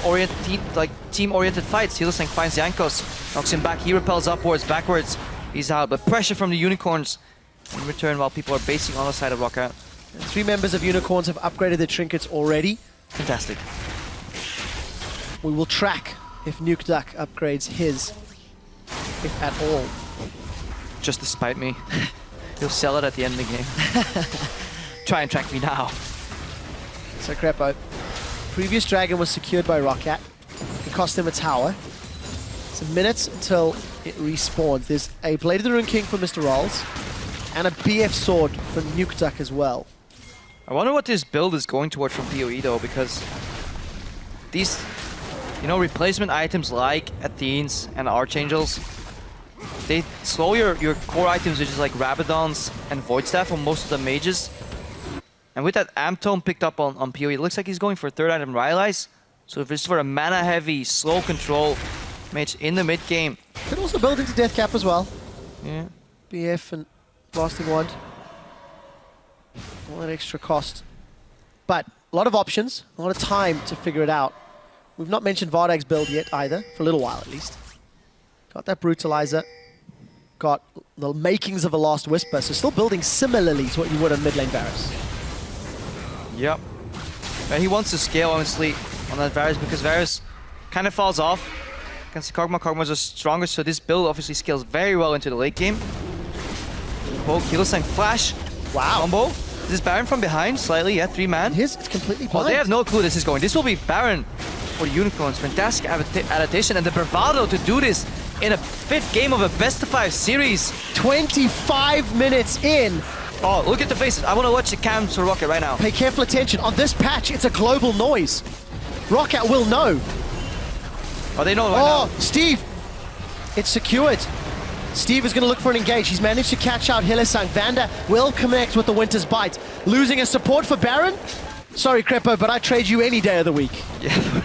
team-oriented fights. Hylissang finds Jankos, knocks him back, he repels upwards, backwards, he's out. But pressure from the Unicorns in return while people are basing on the side of Roccat. 3 members of Unicorns have upgraded their trinkets already. Fantastic. We will track if Nukeduck upgrades his, if at all. Just to spite me. He'll sell it at the end of the game. Try and track me now. So Crepo, previous dragon was secured by Roccat. It cost him a tower. Some minutes until it respawns. There's a Blade of the Rune King for Mr. Rawls and a BF sword for Nukeduck as well. I wonder what this build is going towards from PoE though, because these, you know, replacement items like Athenes and Archangels, they slow your core items, which is like Rabadons and Void Staff on most of the mages. And with that Amp Tome picked up on PoE, it looks like he's going for a third item, Rylai's. So if it's for a mana-heavy, slow control mage in the mid-game. Could also build into Death Cap as well. Yeah. BF and Blasting Wand. All that extra cost. But a lot of options, a lot of time to figure it out. We've not mentioned Vardag's build yet either, for a little while at least. Got that Brutalizer. Got the makings of a Last Whisper, so still building similarly to what you would on mid lane Varus. Yep. But he wants to scale, honestly, on that Varus, because Varus kind of falls off against the Kog'Maw. Kog'Maw's the strongest, so this build obviously scales very well into the late game. Poke, Hylissang flash. Wow. Combo. Is this Baron from behind? Slightly, yeah, 3-man. It's completely blind. Well, they have no clue this is going. This will be Baron for Unicorns. Fantastic adaptation and the bravado to do this in a 5th game of a best-of-5 series. 25 minutes in. Oh, look at the faces. I want to watch the cams for Roccat right now. Pay careful attention. On this patch, it's a global noise. Roccat will know. Oh, they know right now. Oh, Steve. It's secured. Steve is going to look for an engage. He's managed to catch out Hylissang. Vander will connect with the Winter's Bite. Losing a support for Baron? Sorry, Crepo, but I trade you any day of the week. Yeah.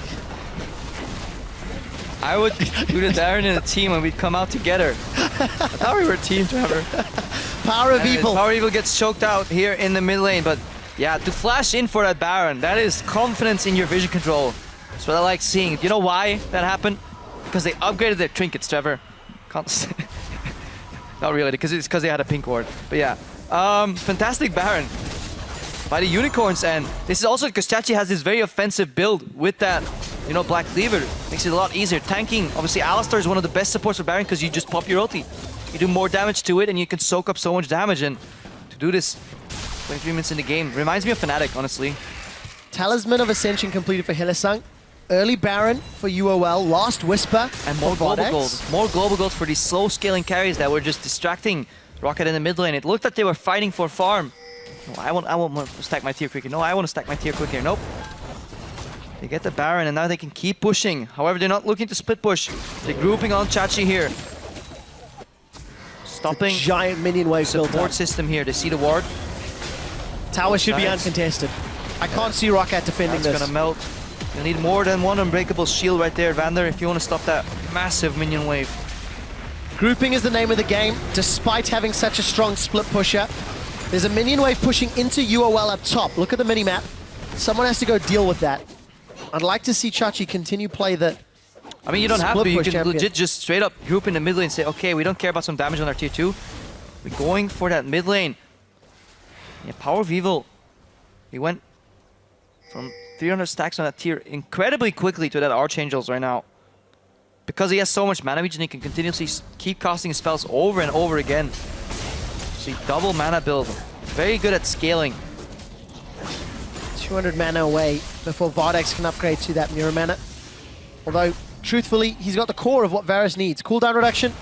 I would do the Baron in a team and we'd come out together. I thought we were a team, Trevor. Power of Evil. Power of Evil gets choked out here in the mid lane, but yeah, to flash in for that Baron, that is confidence in your vision control. That's what I like seeing. Do you know why that happened? Because they upgraded their trinkets, Trevor. Can't Not really, because it's because they had a pink ward. But yeah, fantastic Baron by the Unicorns, and this is also because Chachi has this very offensive build with that, you know, Black Cleaver. Makes it a lot easier. Tanking, obviously Alistar is one of the best supports for Baron because you just pop your ulti. You do more damage to it and you can soak up so much damage, and to do this 23 minutes in the game reminds me of Fnatic, honestly. Talisman of Ascension completed for Hylissang. Early Baron for UOL, Last Whisper, and more global gold. More global gold for these slow scaling carries that were just distracting Roccat in the mid lane. It looked like they were fighting for farm. No, I want to stack my tier quicker. No, I want to stack my tier quicker. Nope. They get the Baron, and now they can keep pushing. However, they're not looking to split push. They're grouping on Chachi here. Stopping Giant minion wave built support up. system here. They see the ward. Tower should be Science. uncontested. I can't see Roccat defending That's this. gonna melt. You'll need more than one unbreakable shield right there, Vander, if you want to stop that massive minion wave. Grouping is the name of the game, despite having such a strong split pusher. There's a minion wave pushing into UOL up top. Look at the mini-map. Someone has to go deal with that. I'd like to see Chachi continue play the I mean, you don't have split to. You push can champion. legit just straight up group in the mid lane and say, okay, we don't care about some damage on our tier 2. We're going for that mid lane. Yeah, Power of Evil. He went from 300 stacks on that tier incredibly quickly to that Archangels right now. Because he has so much mana regen, he can continuously keep casting spells over and over again. See, double mana build. Very good at scaling. 200 mana away before Vardex can upgrade to that mirror mana. Although, truthfully, he's got the core of what Varus needs. Cooldown reduction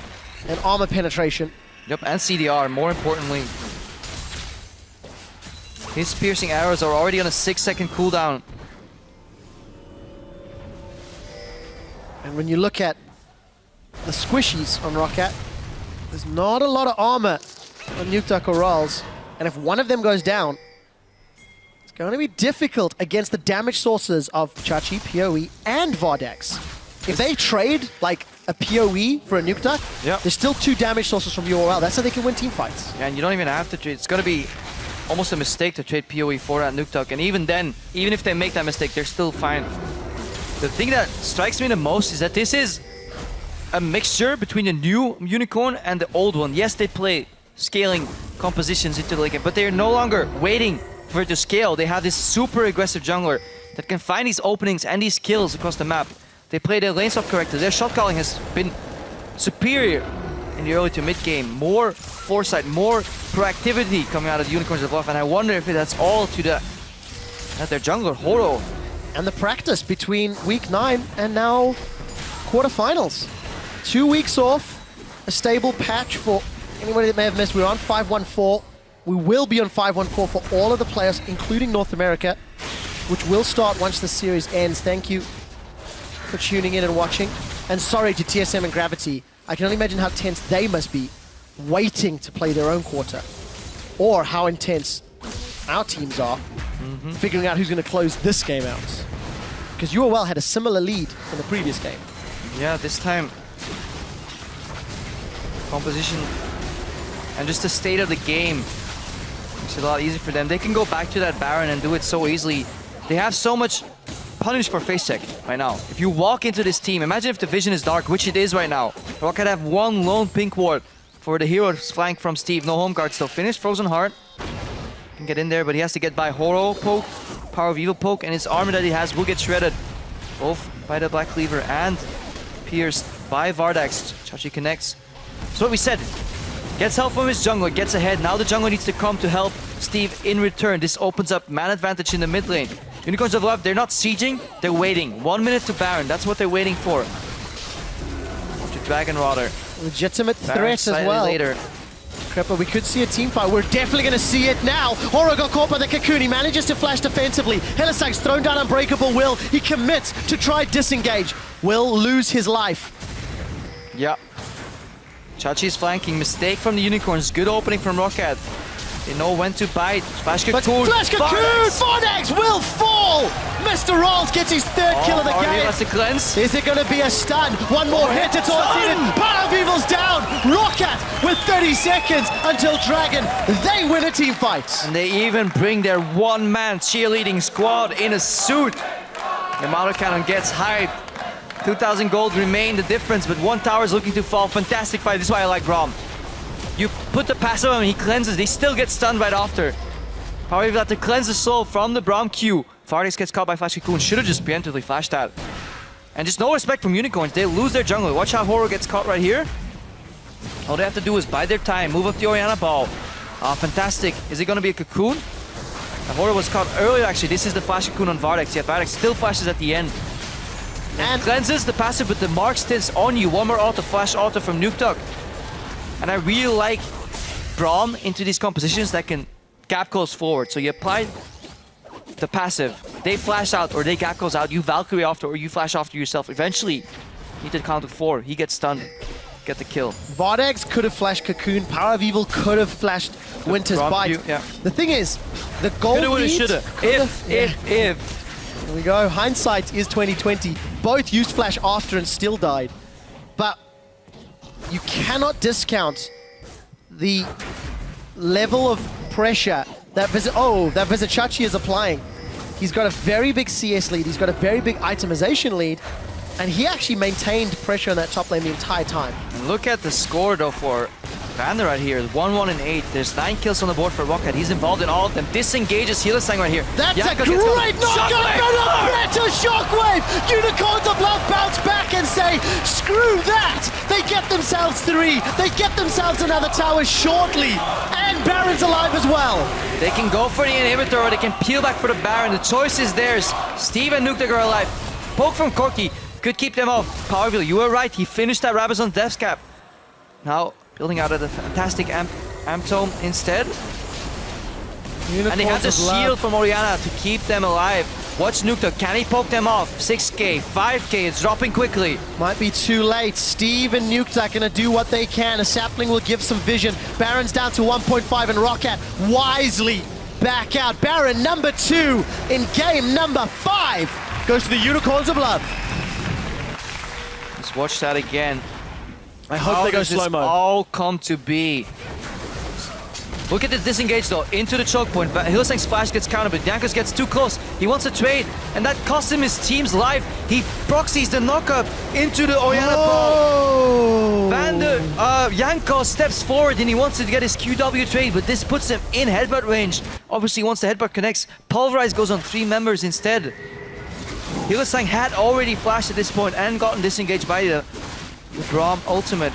and armor penetration. Yep, and CDR, more importantly. His piercing arrows are already on a 6-second cooldown. And when you look at the squishies on Roccat, there's not a lot of armor on Nukeduck or Rolls. And if one of them goes down, it's going to be difficult against the damage sources of Chachi, PoE, and Vardex. If they trade like a PoE for a Nukeduck, Yep. there's still 2 damage sources from UOL. That's how they can win team fights. Yeah, and you don't even have to trade. It's going to be almost a mistake to trade PoE for that Nukeduck. And even then, even if they make that mistake, they're still fine. The thing that strikes me the most is that this is a mixture between the new Unicorn and the old one. Yes, they play scaling compositions into the late game, but they are no longer waiting for it to scale. They have this super aggressive jungler that can find these openings and these kills across the map. They play their lane swap correctly. Their shot calling has been superior in the early to mid game. More foresight, more proactivity coming out of the Unicorns of Love, and I wonder if that's all to their jungler, Horo. And the practice between week 9 and now quarterfinals. 2 weeks off, a stable patch for anybody that may have missed. We're on 514. We will be on 514 for all of the players, including North America, which will start once the series ends. Thank you for tuning in and watching. And sorry to TSM and Gravity. I can only imagine how tense they must be waiting to play their own quarter. Or how intense our teams are figuring out who's going to close this game out. Because UOL had a similar lead in the previous game. Yeah, this time composition and just the state of the game makes it a lot easier for them. They can go back to that Baron and do it so easily. They have so much punish for face check right now. If you walk into this team, imagine if the vision is dark, which it is right now. Roccat have one lone pink ward for the hero's flank from Steve. No home guard still finished. Frozen Heart can get in there, but he has to get by Horo poke, Power of Evil poke, and his armor that he has will get shredded. Both by the Black Cleaver and pierced by Vardex. Chachi connects. That's what we said. Gets help from his jungler, gets ahead. Now the jungler needs to come to help Steve in return. This opens up man advantage in the mid lane. Unicorns of Love, they're not sieging, they're waiting. 1 minute to Baron, that's what they're waiting for. To Dragon Rotter. Legitimate Baron threat as slightly well. later. Cripper, we could see a team fight. We're definitely going to see it now. Horo got caught by the Cocoon. He manages to flash defensively. Helisag's thrown down Unbreakable Will. He commits to try disengage. Will lose his life. Yeah. Chachi's flanking, mistake from the Unicorns. Good opening from Roccat. They know when to bite. Flash But Cocoon. Flash Cocoon! Vardex will fall! Mr. Rolls gets his third kill of the Army game. wants to cleanse. Is it going to be a stun? One more hit, it's all needed. Power of Evil's down. Roccat with 30 seconds until Dragon. They win a team fight. And they even bring their one-man cheerleading squad in a suit. Yamato Cannon gets hyped. 2,000 gold remain the difference, but one tower is looking to fall. Fantastic fight. This is why I like Braum. You put the passive on him, he cleanses. They still get stunned right after. Power Evil had to cleanse the soul from the Braum Q. Vardex gets caught by Flash Cocoon. Should have just preemptively flashed that. And just no respect from Unicorns. They lose their jungler. Watch how Horo gets caught right here. All they have to do is bide their time, move up the Orianna ball. Fantastic. Is it going to be a Cocoon? Horo was caught earlier, actually. This is the Flash Cocoon on Vardex. Yeah, Vardex still flashes at the end. And cleanses the passive with the Mark Stints on you. One more auto, flash auto from Nukeduck. And I really like Braum into these compositions that can gap close forward. So you apply the passive. They flash out or they gap goes out, you Valkyrie after or you flash after yourself. Eventually, he did count to 4. He gets stunned. Get the kill. Vardex could have flashed Cocoon. Power of Evil could have flashed Winter's Bite. Yeah. The thing is, the gold Coulda, woulda, lead... shoulda. If. There we go. Hindsight is 2020. Both used flash after and still died. But you cannot discount the level of pressure that Vizichachi is applying. He's got a very big CS lead. He's got a very big itemization lead. And he actually maintained pressure on that top lane the entire time. And look at the score though for Vander right here. 1-1 and 8. There's 9 kills on the board for Roccat. He's involved in all of them. Disengages Healer-Sang right here. That's Yanko a great knockout! To Shockwave! Unicorns of Love bounce back and say, screw that! They get themselves 3. They get themselves another tower shortly. And Baron's alive as well. They can go for the inhibitor or they can peel back for the Baron. The choice is theirs. Steve and Nuke are alive. Poke from Corki could keep them off. Powerville, you were right. He finished that Rabazon Death's Cap. Now, building out of the fantastic Amp Tome instead. Unicorns and they have the shield from Orianna to keep them alive. Watch Nukta, can he poke them off? 6k, 5k, it's dropping quickly. Might be too late. Steve and Nukta gonna do what they can. A sapling will give some vision. Baron's down to 1.5 and Roccat wisely back out. Baron number 2 in game number 5 goes to the Unicorns of Love. Let's watch that again. I hope they go slow-mo. All come to be. Look at this disengage though, into the choke point. Healer-Sang's flash gets countered, but Jankos gets too close. He wants to trade, and that costs him his team's life. He proxies the knockup into the Orianna ball. Jankos steps forward and he wants to get his QW trade, but this puts him in headbutt range. Obviously, once the headbutt connects, Pulverize goes on 3 members instead. Healer-Sang had already flashed at this point and gotten disengaged by the Braum ultimate.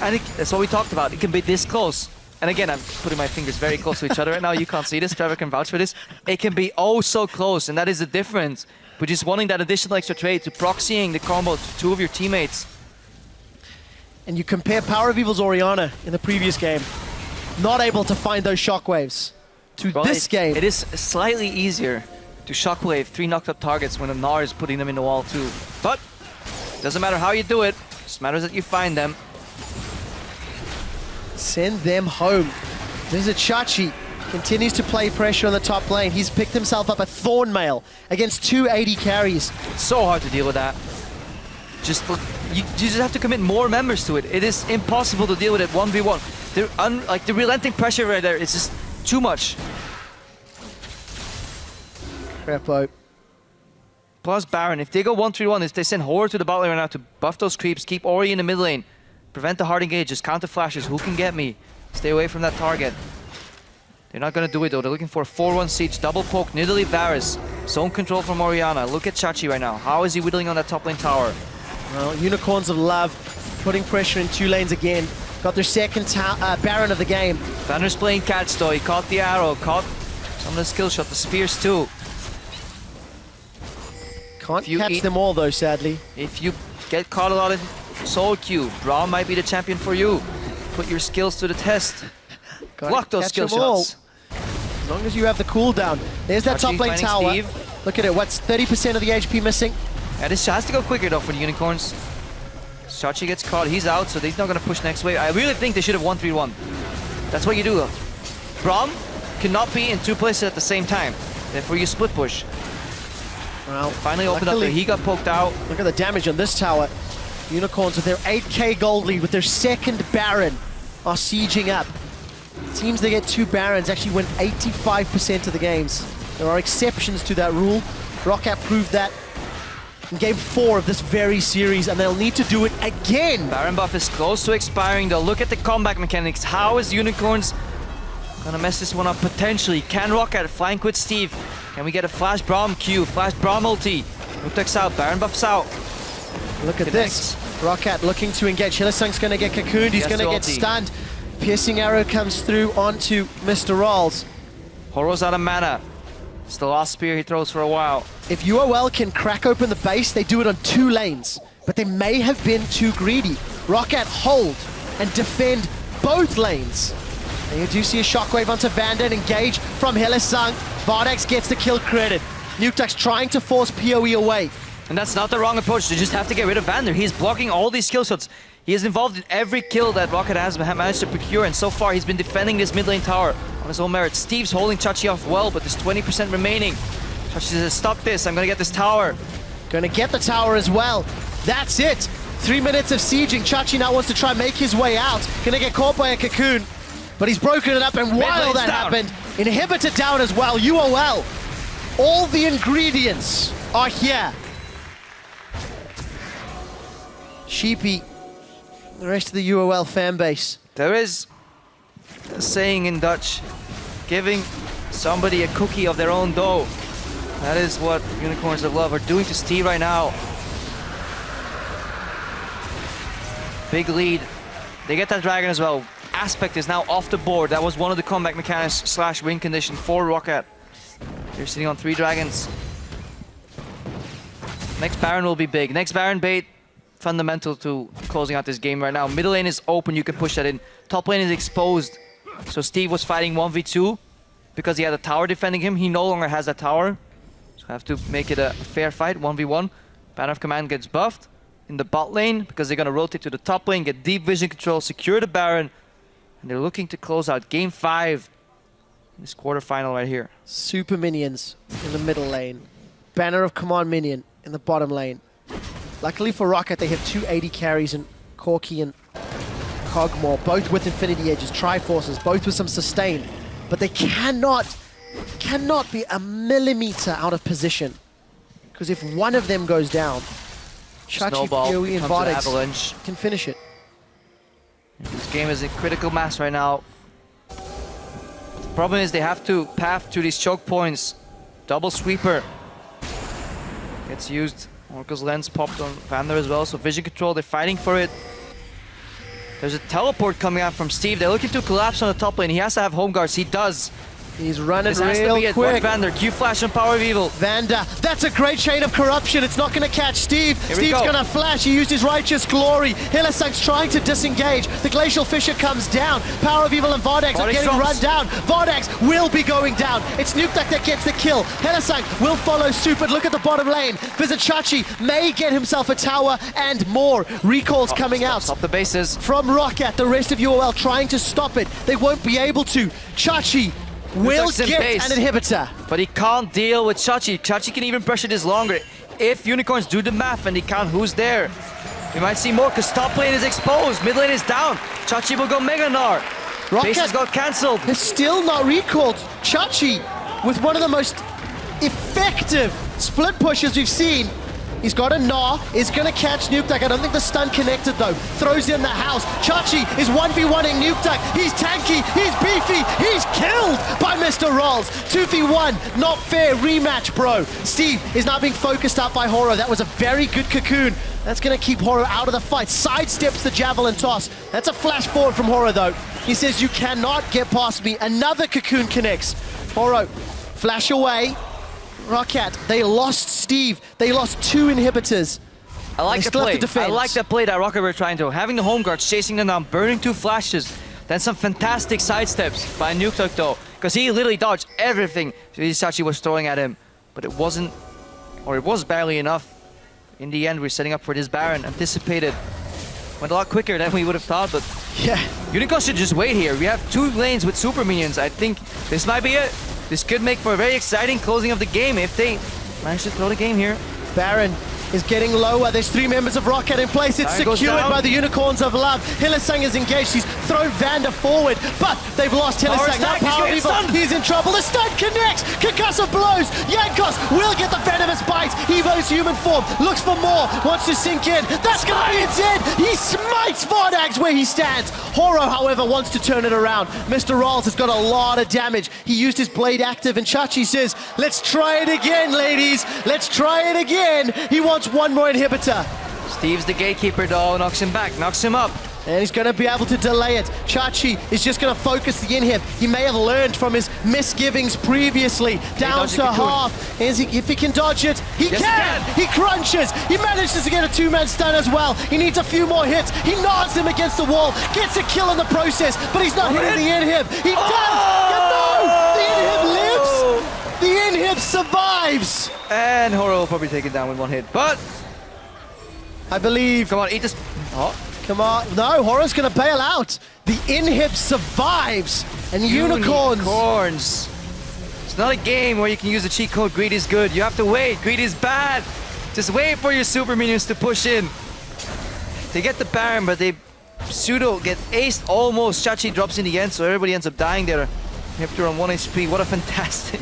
And that's what we talked about. It can be this close. And again, I'm putting my fingers very close to each other right now. You can't see this. Trevor can vouch for this. It can be oh so close, and that is the difference. But just wanting that additional extra trade to proxying the combo to 2 of your teammates. And you compare Power of Evil's Orianna in the previous game, not able to find those shockwaves, to this game. It is slightly easier to shockwave 3 knocked up targets when a Gnar is putting them in the wall too. But it doesn't matter how you do it, it just matters that you find them. Send them home. Vizichachi continues to play pressure on the top lane. He's picked himself up a Thornmail against 2 AD carries. It's so hard to deal with that. You just have to commit more members to it. It is impossible to deal with it 1v1. Like the relenting pressure right there is just too much. Crepo. Plus Baron, if they go 1-3-1, if they send Horror to the bot lane right now to buff those creeps, keep Ori in the mid lane, prevent the hard engage, just counter flashes, who can get me? Stay away from that target. They're not gonna do it though, they're looking for a 4-1 siege, double poke, Nidalee Varus, zone control from Orianna. Look at Chachi right now, how is he whittling on that top lane tower? Well, Unicorns of Love putting pressure in 2 lanes again. Got their second Baron of the game. Vander's playing catch though, he caught the arrow, caught some of the skill shot, the spears too. Can't catch them all though, sadly. If you get caught a lot in Soul Q, Braum might be the champion for you. Put your skills to the test. Block those skill shots. As long as you have the cooldown. There's that top lane tower. Steve. Look at it, what's 30% of the HP missing? Yeah, this has to go quicker though for the Unicorns. Chachi gets caught, he's out, so he's not gonna push next wave. I really think they should have 1-3-1. That's what you do though. Braum cannot be in 2 places at the same time. Therefore you split push. Well, finally opened up there, he got poked out. Look at the damage on this tower. Unicorns with their 8k gold lead, with their second Baron, are sieging up. Teams that get 2 Barons actually win 85% of the games. There are exceptions to that rule. Roccat proved that in game 4 of this very series, and they'll need to do it again. Baron buff is close to expiring though. Look at the comeback mechanics. How is Unicorns gonna mess this one up potentially? Can Roccat flank with Steve? Can we get a flash Braum Q, flash Braum ulti? Nuke's out, Baron buff's out. Look at this. Roccat looking to engage. Healer-Sang's going to get cocooned. He's going to get stunned. Piercing arrow comes through onto Mr. Rawls. Horo's out of mana. It's the last spear he throws for a while. If UOL can crack open the base, they do it on 2 lanes. But they may have been too greedy. Roccat hold and defend both lanes. And you do see a shockwave onto Vanda and engage from Hillesang. Vardex gets the kill credit. Nukeduck's trying to force PoE away. And that's not the wrong approach. You just have to get rid of Vander. He's blocking all these kill shots. He is involved in every kill that Roccat has managed to procure, and so far he's been defending this mid lane tower on his own merit. Steve's holding Chachi off well, but there's 20% remaining. Chachi says, stop this, I'm gonna get this tower. Gonna get the tower as well. That's it. 3 minutes of sieging. Chachi now wants to try and make his way out. Gonna get caught by a cocoon, but he's broken it up, and while that happened, inhibitor down as well. UOL. All the ingredients are here. Sheepy, the rest of the UOL fan base. There is a saying in Dutch, giving somebody a cookie of their own dough. That is what Unicorns of Love are doing to Steve right now. Big lead. They get that dragon as well. Aspect is now off the board. That was one of the comeback mechanics / win condition for Roccat. They're sitting on 3 dragons. Next Baron will be big. Next Baron bait, fundamental to closing out this game right now. Middle lane is open, you can push that in. Top lane is exposed. So Steve was fighting 1v2 because he had a tower defending him. He no longer has that tower. So have to make it a fair fight, 1v1. Banner of Command gets buffed in the bot lane because they're gonna rotate to the top lane, get deep vision control, secure the Baron. And they're looking to close out game 5. This quarterfinal right here. Super minions in the middle lane. Banner of Command minion in the bottom lane. Luckily for Roccat, they have 2 AD carries in Corki and Cogmore, both with Infinity Edges, Triforces, both with some sustain. But they cannot be a millimeter out of position. Because if one of them goes down, Chachi, Snowball PoE, and becomes an Vardex avalanche. can finish it. This game is in critical mass right now. The problem is they have to path to these choke points. Double sweeper gets used. Oracle's lens popped on Vander as well, so vision control, they're fighting for it. There's a teleport coming out from Steve. They're looking to collapse on the top lane. He has to have home guards. He does. He's running This has to real be it. quick. Vander, Q flash and Power of Evil. Vanda, that's a great chain of corruption. It's not going to catch Steve. Here we Steve's go. going to flash. He used his righteous glory. Hillesang's trying to disengage. The Glacial Fissure comes down. Power of Evil and Vardex are getting run down. Vardex will be going down. It's Nukeduck that gets the kill. Hillesang will follow suit, but look at the bottom lane. Visit Chachi may get himself a tower and more. Recalls coming out. Stop the bases. From Roccat, the rest of UOL trying to stop it. They won't be able to. Chachi will Nukeduck's in get base. an inhibitor. But he can't deal with Chachi. Chachi can even pressure this longer. If Unicorns do the math and they count who's there, we might see more because top lane is exposed. Mid lane is down. Chachi will go Mega Gnar. Bases got cancelled. Has still not recalled. Chachi with one of the most effective split pushes we've seen. He's got a Gnar, is going to catch Nukeduck. I don't think the stun connected though. Throws in the house. Chachi is 1v1ing Nukeduck. He's tanky, he's beefy, he's killed by Mr. Rolls. 2v1, not fair, rematch, bro. Steve is now being focused out by Horo. That was a very good cocoon. That's going to keep Horo out of the fight. Sidesteps the javelin toss. That's a flash forward from Horo though. He says, you cannot get past me. Another cocoon connects. Horo, flash away. Roccat, they lost Steve. They lost 2 inhibitors. I like the still have play. to defend. I like the play that Roccat were trying to. Having the home guards chasing them down, burning 2 flashes. Then some fantastic sidesteps by Nukeduck though. Because he literally dodged everything Chachi was throwing at him. But it wasn't, or it was barely enough. In the end, we're setting up for this Baron. Anticipated. Went a lot quicker than we would have thought, but Yeah. Unicorns should just wait here. We have 2 lanes with super minions. I think this might be it. This could make for a very exciting closing of the game if they manage to throw the game here. Baron is getting lower. There's 3 members of Roccat in place. It's Baron goes secured down. by the Unicorns of Love. Hillesang is engaged. He's thrown Vander forward, but they've lost Power Hillesang. stack, Now he's Power getting Evil, stunned. he's in trouble. The stun connects. Concussive blows. Yankos will get the venomous bite. Evo's human form. Looks for more. Wants to sink in. That's going to be it. Dead. He smites Vardags where he stands. Horo, however, wants to turn it around. Mr. Rolls has got a lot of damage. He used his blade active, and Chachi says, let's try it again, ladies. Let's try it again. He wants one more inhibitor. Steve's the gatekeeper though, knocks him back, knocks him up. And he's going to be able to delay it. Chachi is just going to focus the inhib. He may have learned from his misgivings previously. Down to half. If he can dodge it, he can! He crunches! He manages to get a two-man stun as well. He needs a few more hits. He nods him against the wall. Gets a kill in the process, but he's not hitting the inhib. He does! No! The inhib lives! The inhib survives! And Horo will probably take it down with one hit, but... I believe... Come on, eat this... Oh. Come on. No, Horo's going to bail out. The inhib survives. And Unicorns. It's not a game where you can use the cheat code, greed is good. You have to wait. Greed is bad. Just wait for your super minions to push in. They get the Baron, but they pseudo get aced almost. Chachi drops in the end, so everybody ends up dying there. Hipter on 1 HP. What a fantastic...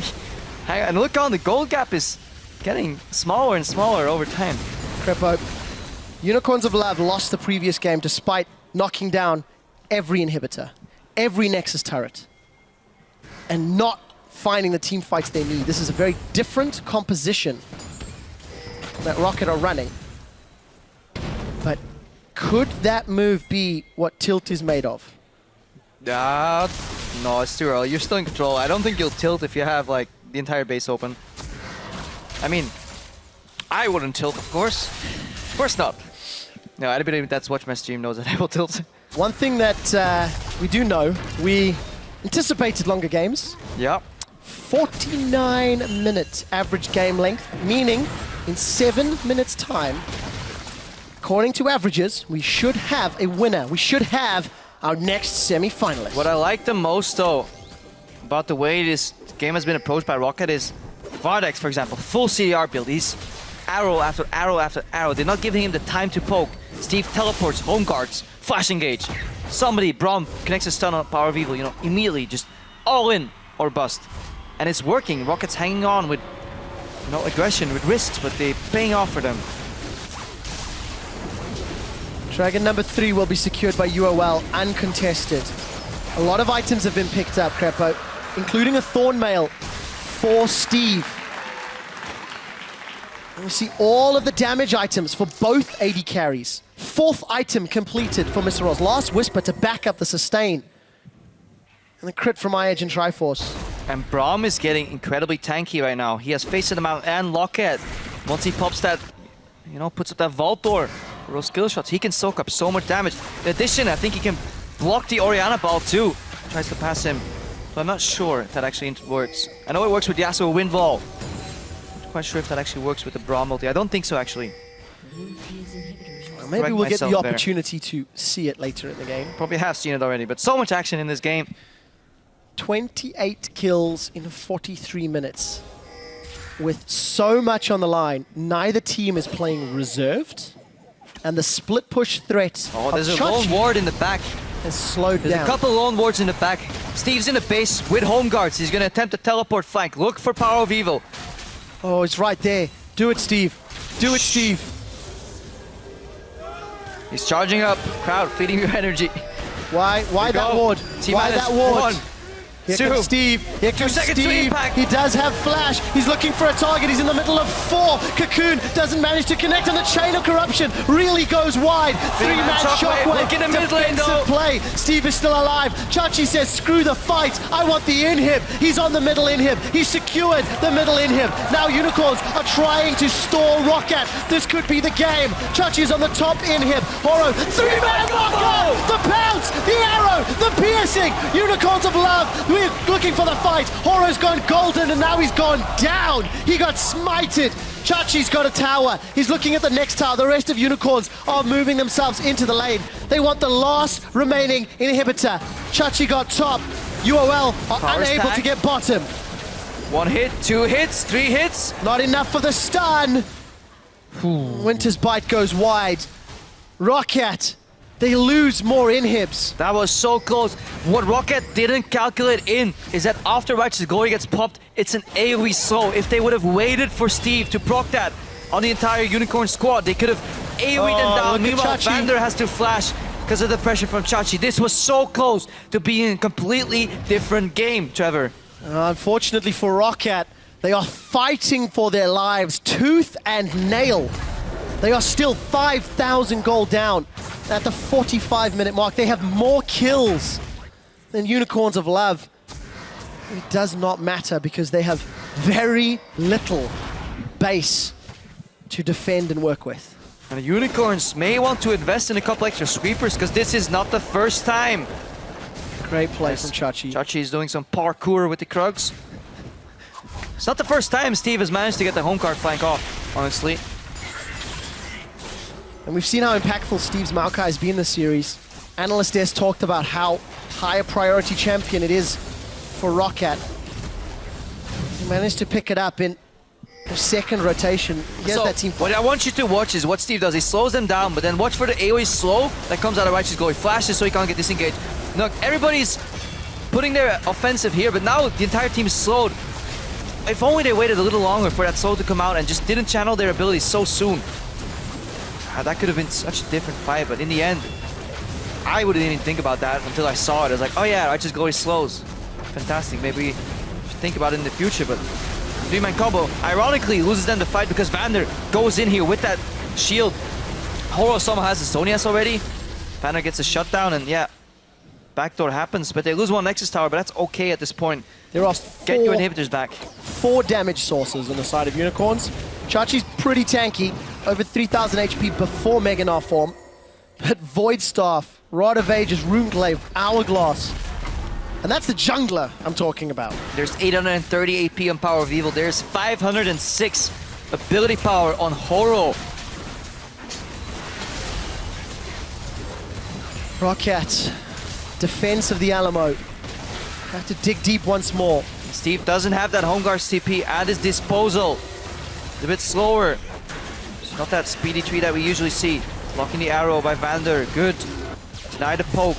And look on, the gold gap is getting smaller and smaller over time. Crepo. Unicorns of Love lost the previous game despite knocking down every inhibitor, every Nexus turret, and not finding the team fights they need. This is a very different composition that Roccat are running. But could that move be what Tilt is made of? No, it's too early. You're still in control. I don't think you'll tilt if you have like the entire base open. I mean, I wouldn't tilt, of course. Of course not. No, anybody that's watched my stream knows that I will tilt. One thing that we do know, we anticipated longer games. Yep. 49-minute average game length, meaning in 7 minutes time, according to averages, we should have a winner. We should have our next semi-finalist. What I like the most, though, about the way this game has been approached by Roccat is Vardex, for example, full CDR build. He's arrow after arrow after arrow. They're not giving him the time to poke. Steve teleports, home guards, flash engage. Somebody, Braum, connects a stun on Power of Evil, you know, immediately just all in or bust. And it's working. Rocket's hanging on with, you know, aggression, with risks, but they're paying off for them. Dragon number 3 will be secured by UOL, uncontested. A lot of items have been picked up, Crepo, including a Thorn Mail for Steve. And we see all of the damage items for both AD carries. 4th item completed for Mr. Ross. Last Whisper to back up the sustain. And the crit from iEdge and Triforce. And Braum is getting incredibly tanky right now. He has Face of the Mount and Roccat. Once he pops that, you know, puts up that Vault Door for those skill shots, he can soak up so much damage. In addition, I think he can block the Orianna ball too. Tries to pass him. So I'm not sure if that actually works. I know it works with Yasuo Wind Wall. Not quite sure if that actually works with the Braum ulti. I don't think so, actually. Maybe we'll get the opportunity to see it later in the game. Probably have seen it already, but so much action in this game. 28 kills in 43 minutes. With so much on the line, neither team is playing reserved. And the split push threat Oh, there's a lone ward in the back. has slowed down. There's a couple lone wards in the back. Steve's in the base with home guards. He's going to attempt to teleport flank. Look for Power of Evil. Oh, it's right there. Do it, Steve. Do it, Steve. He's charging up. Crowd, feeding your energy. Why that ward? Why that ward? 1. Here comes Steve. Here comes Steve. He does have flash. He's looking for a target. He's in the middle of 4. Cocoon doesn't manage to connect on the chain of corruption. Really goes wide. 3-man shockwave. Defensive play. Steve is still alive. Chachi says, screw the fight. I want the inhib. He's on the middle inhib. He's secured the middle inhib. Now Unicorns are trying to stall Roccat. This could be the game. Chachi's on the top inhib. Horo, 3-man Roccat. The pounce, the arrow, the piercing. Unicorns of Love. We're looking for the fight. Horo's gone golden and now he's gone down. He got smited. Chachi's got a tower. He's looking at the next tower. The rest of Unicorns are moving themselves into the lane. They want the last remaining inhibitor. Chachi got top. UOL are Power's unable tag. to get bottom. 1 hit, 2 hits, 3 hits. Not enough for the stun. Winter's Bite goes wide. Roccat. They lose more inhibs. That was so close. What Roccat didn't calculate in is that after Righteous Glory gets popped, it's an AoE slow. If they would have waited for Steve to proc that on the entire Unicorn squad, they could have AoE'd them down. Meanwhile, Vander has to flash because of the pressure from Chachi. This was so close to being a completely different game, Trevor. Unfortunately for Roccat, they are fighting for their lives, tooth and nail. They are still 5,000 gold down. at the 45-minute mark. They have more kills than Unicorns of Love. It does not matter because they have very little base to defend and work with. And the Unicorns may want to invest in a couple extra sweepers because this is not the first time. Great play from Chachi. Chachi is doing some parkour with the Krugs. It's not the first time Steve has managed to get the home card flank off, honestly. And we've seen how impactful Steve's Maokai has been this series. Analyst S talked about how high a priority champion it is for Roccat. He managed to pick it up in the second rotation. Here's So, that team. what I want you to watch is what Steve does. He slows them down, but then watch for the AoE slow that comes out of Righteous Glow. He flashes so he can't get disengaged. Look, everybody's putting their offensive here, but now the entire team is slowed. If only they waited a little longer for that slow to come out and just didn't channel their abilities so soon. That could have been such a different fight, but in the end, I wouldn't even think about that until I saw it. I was like, oh yeah, Righteous Glow slows. Fantastic, maybe we should think about it in the future, but three-man combo ironically loses them the fight because Vander goes in here with that shield. Horo somehow has the Sonias already. Vander gets a shutdown and yeah, backdoor happens, but they lose one Nexus Tower, but that's okay at this point. There are Get your inhibitors back. 4 damage sources on the side of Unicorns. Chachi's pretty tanky, over 3,000 HP before Mega Gnar form. But Void Staff, Rod of Ages, Runeglaive, Hourglass. And that's the jungler I'm talking about. There's 830 AP on Power of Evil. There's 506 ability power on Horo. Roccat, defense of the Alamo. Have to dig deep once more. Steve doesn't have that home guard CP at his disposal. It's a bit slower. It's not that speedy tree that we usually see. Blocking the arrow by Vander. Good. Deny the poke.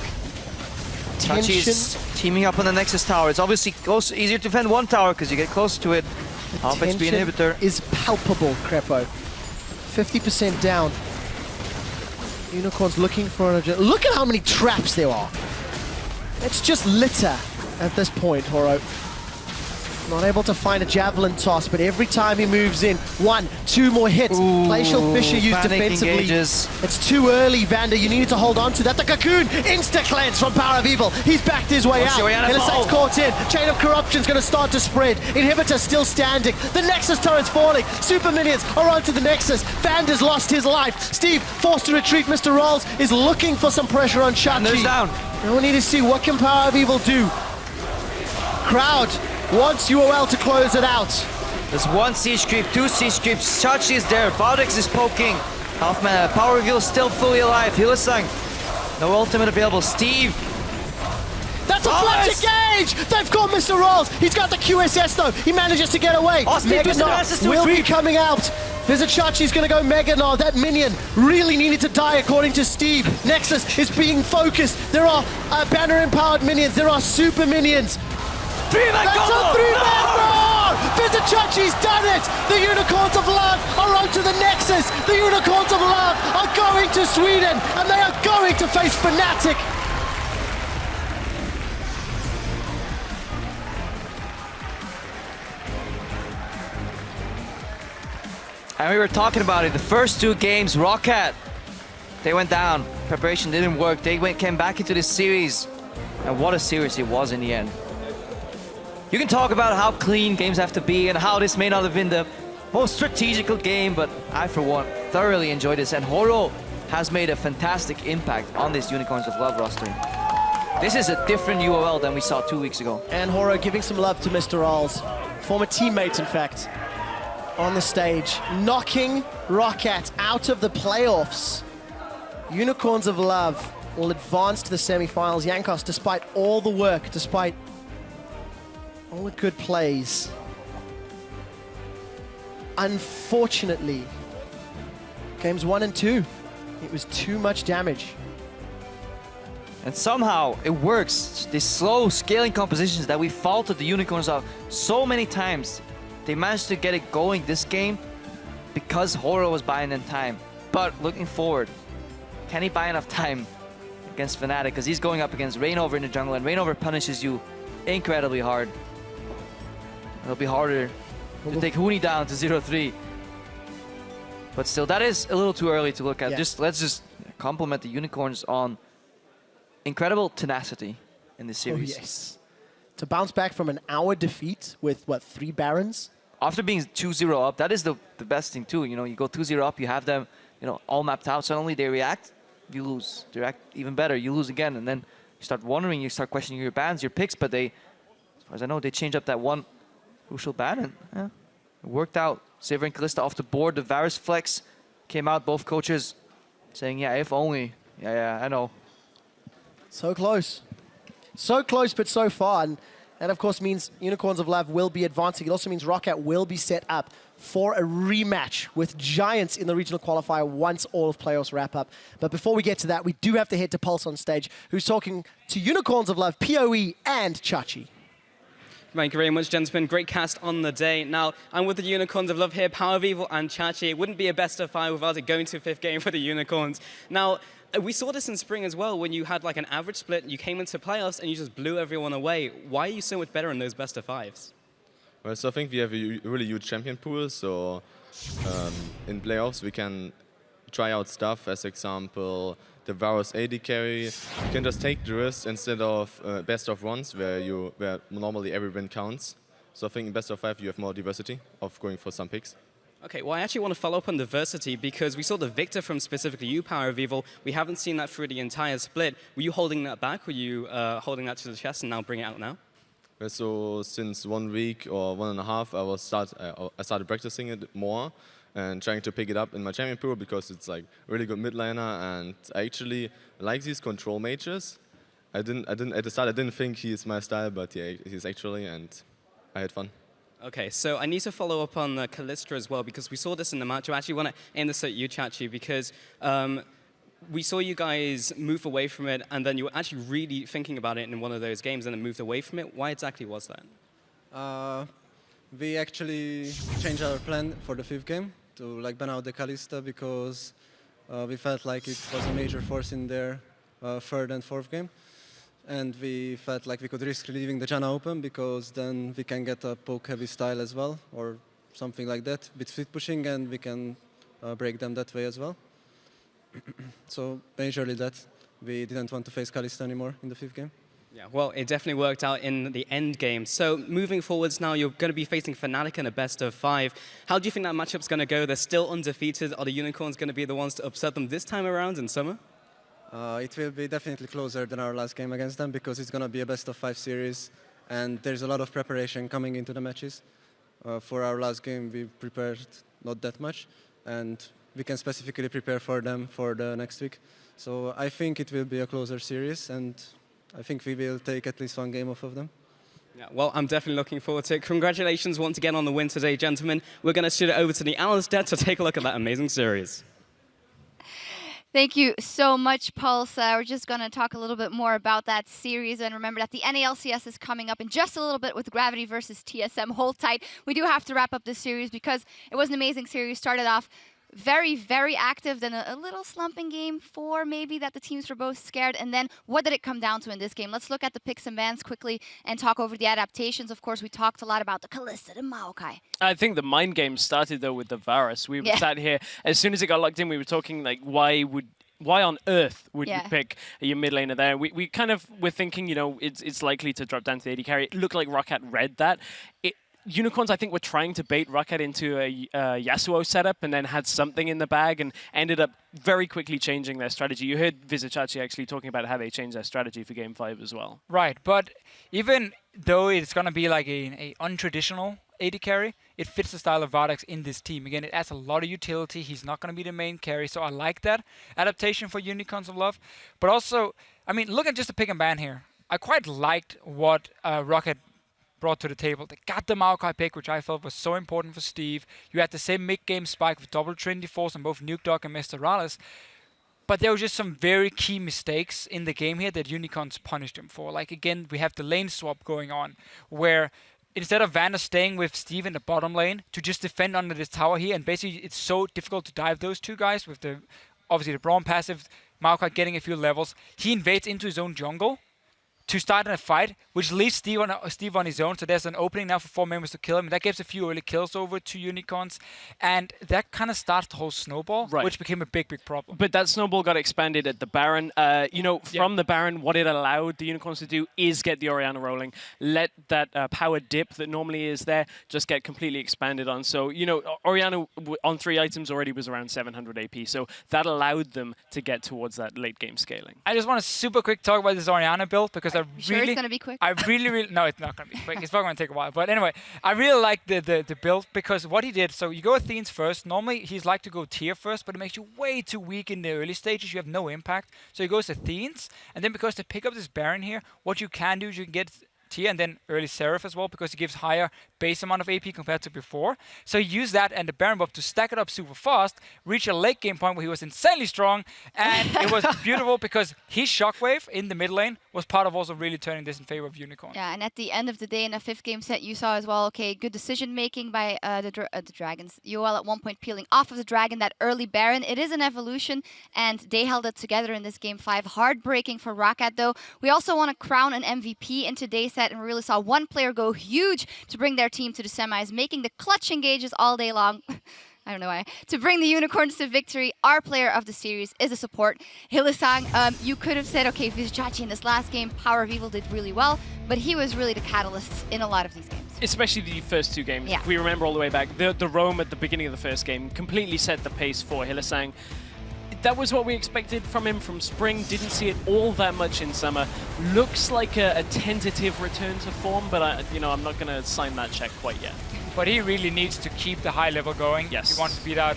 Chachi is teaming up on the Nexus tower. It's obviously easier to defend one tower because you get close to it. Half HP inhibitor. Is palpable, Crepo. 50% down. Unicorns looking for an... Look at how many traps there are. It's just litter at this point, Horo. Not able to find a javelin toss, but every time he moves in, 1, 2 more hits. Glacial Fissure used defensively. Engages. It's too early, Vander. You need to hold on to that. The Cocoon, insta-cleanse from Power of Evil. He's backed his way out. Illisight's caught in. Chain of Corruption's going to start to spread. Inhibitor still standing. The Nexus turret's falling. Super minions are onto the Nexus. Vander's lost his life. Steve forced to retreat. Mr. Rolls is looking for some pressure on Chachi. Vander's down. Now we need to see what can Power of Evil do. Crowd wants UOL to close it out. There's 1 siege creep, 2 siege creeps. Chachi is there. Vardex is poking. Half mana. Power Reveal is still fully alive. Hylissang. No ultimate available. Steve. That's a flash engage! They've got Mr. Rolls. He's got the QSS though. He manages to get away. Mega Gnar will be coming out. There's a Chachi's going to go Mega Gnar. That minion really needed to die according to Steve. Nexus is being focused. There are banner-empowered minions. There are super minions. That's a 3-man roar! Chachi's done it! The Unicorns of Love are onto the Nexus! The Unicorns of Love are going to Sweden! And they are going to face Fnatic! And we were talking about it. The first 2 games, Roccat, they went down. Preparation didn't work. They came back into this series. And what a series it was in the end. You can talk about how clean games have to be and how this may not have been the most strategical game, but I, for one, thoroughly enjoyed this. And Horo has made a fantastic impact on this Unicorns of Love roster. This is a different UOL than we saw 2 weeks ago. And Horo giving some love to Mr. Rolls. Former teammate, in fact, on the stage. Knocking Roccat out of the playoffs. Unicorns of Love will advance to the semifinals. Jankos, despite all the work, despite all the good plays, unfortunately, games 1 and 2, it was too much damage. And somehow it works. These slow scaling compositions that we faulted the Unicorns of so many times, they managed to get it going this game because Horo was buying them time. But looking forward, can he buy enough time against Fnatic? Because he's going up against Reignover in the jungle, and Reignover punishes you incredibly hard. It'll be harder to take Huni down to 0-3. But still, that is a little too early to look at. Yeah. Let's just compliment the Unicorns on incredible tenacity in this series. Oh, yes. To bounce back from an hour defeat with, what, 3 Barons? After being 2-0 up, that is the best thing too. You know, you go 2-0 up, you have them, you know, all mapped out. Suddenly they react, you lose. They react even better, you lose again. And then you start wondering, you start questioning your bans, your picks. But they, as far as I know, they changed up that one crucial ban. And yeah, it worked out. Sivir and Kalista off the board. The Varus flex came out. Both coaches saying, yeah, if only. Yeah, I know. So close. So close, but so far. And that, of course, means Unicorns of Love will be advancing. It also means Roccat will be set up for a rematch with Giants in the regional qualifier once all of playoffs wrap up. But before we get to that, we do have to head to Pulse on stage, who's talking to Unicorns of Love, PoE, and Chachi. Thank you very much, gentlemen. Great cast on the day. Now, I'm with the Unicorns of Love here, Power of Evil and Chachi. It wouldn't be a best of 5 without it going to 5th game for the Unicorns. Now, we saw this in spring as well, when you had like an average split, you came into playoffs and you just blew everyone away. Why are you so much better in those best of 5s? Well, so I think we have a really huge champion pool, so in playoffs we can try out stuff, as example, the Varus AD carry. You can just take the risk instead of best of 1s, where normally every win counts. So I think in best of 5 you have more diversity of going for some picks. Okay, well, I actually want to follow up on diversity because we saw the victor from specifically you, Power of Evil. We haven't seen that through the entire split. Were you holding that back? Were you holding that to the chest and now bring it out now? So since 1 week or 1.5, I started practicing it more and trying to pick it up in my champion pool because it's like really good mid laner, and I actually like these control mages. At the start I didn't think he's my style, but yeah, he's actually, and I had fun. Okay, so I need to follow up on Kalista as well, because we saw this in the match. I actually want to aim this at you, Chachi, because we saw you guys move away from it, and then you were actually really thinking about it in one of those games, and then moved away from it. Why exactly was that? We actually changed our plan for the 5th game to like ban out the Kalista because we felt like it was a major force in their 3rd and 4th game. And we felt like we could risk leaving the Janna open because then we can get a poke-heavy style as well, or something like that, with split pushing, and we can break them that way as well. So majorly that. We didn't want to face Kalista anymore in the 5th game. Yeah, well, it definitely worked out in the end game. So moving forwards now, you're going to be facing Fnatic in a best of 5. How do you think that matchup's going to go? They're still undefeated. Are the Unicorns going to be the ones to upset them this time around in summer? It will be definitely closer than our last game against them because it's going to be a best of 5 series, and there's a lot of preparation coming into the matches. For our last game, we prepared not that much, and we can specifically prepare for them for the next week. So I think it will be a closer series, and I think we will take at least 1 game off of them. Yeah, well, I'm definitely looking forward to it. Congratulations once again on the win today, gentlemen. We're going to shoot it over to the analyst deck to take a look at that amazing series. Thank you so much, Pulse. We're just going to talk a little bit more about that series. And remember that the NALCS is coming up in just a little bit with Gravity versus TSM. Hold tight. We do have to wrap up this series because it was an amazing series. Started off very, very active, then a little slump in game 4, maybe that the teams were both scared. And then what did it come down to in this game? Let's look at the picks and bans quickly and talk over the adaptations. Of course, we talked a lot about the Kalista, the Maokai. I think the mind game started, though, with the Varus. We sat here, as soon as it got locked in, we were talking, like, why on earth would you pick your mid laner there? We kind of were thinking, you know, it's likely to drop down to the AD carry. It looked like Roccat read that. Unicorns, I think, were trying to bait Roccat into a Yasuo setup and then had something in the bag and ended up very quickly changing their strategy. You heard Vizichachi actually talking about how they changed their strategy for Game 5 as well. Right, but even though it's going to be like a untraditional AD carry, it fits the style of Vardax in this team. Again, it adds a lot of utility. He's not going to be the main carry, so I like that adaptation for Unicorns of Love. But also, I mean, look at just the pick and ban here. I quite liked what Roccat brought to the table. They got the Maokai pick, which I felt was so important for Steve. You had the same mid-game spike with double Trinity Force on both Nuke Dog and Mr. Rales. But there were just some very key mistakes in the game here that Unicorns punished him for. Like, again, we have the lane swap going on, where instead of Vander staying with Steve in the bottom lane to just defend under this tower here, and basically it's so difficult to dive those two guys with obviously the Braum passive, Maokai getting a few levels, he invades into his own jungle to start in a fight, which leaves Steve on his own. So there's an opening now for 4 members to kill him. That gives a few early kills over to Unicorns. And that kind of starts the whole snowball, which became a big, big problem. But that snowball got expanded at the Baron. You know, from the Baron, what it allowed the Unicorns to do is get the Orianna rolling. Let that power dip that normally is there just get completely expanded on. So, you know, Orianna on 3 items already was around 700 AP. So that allowed them to get towards that late game scaling. I just want to super quick talk about this Orianna build because I sure it's going to be quick? I really no, it's not going to be quick. It's probably going to take a while. But anyway, I really like the build because what he did. So you go Athenes first. Normally he's like to go tier first, but it makes you way too weak in the early stages. You have no impact. So he goes Athenes, and then because to pick up this Baron here, what you can do is you can get tier and then early Seraph as well because it gives higher base amount of AP compared to before. So he used that and the Baron buff to stack it up super fast, reach a late game point where he was insanely strong, and it was beautiful because his Shockwave in the mid lane was part of also really turning this in favor of Unicorn. Yeah, and at the end of the day in a 5th game set, you saw as well, okay, good decision making by the Dragons. UOL at one point peeling off of the Dragon, that early Baron. It is an evolution, and they held it together in this game 5. Heartbreaking for Roccat, though. We also want to crown an MVP in today's set, and we really saw one player go huge to bring their team to the semis, making the clutch engages all day long. I don't know why. To bring the Unicorns to victory, our player of the series is a support. Hylissang, you could have said, okay, Vizcachi in this last game, Power of Evil did really well, but he was really the catalyst in a lot of these games. Especially the first 2 games. Yeah. We remember all the way back. The roam at the beginning of the first game completely set the pace for Hylissang. That was what we expected from him from spring. Didn't see it all that much in summer. Looks like a tentative return to form, but I'm not going to sign that check quite yet. But he really needs to keep the high level going. Yes. If he wants to beat out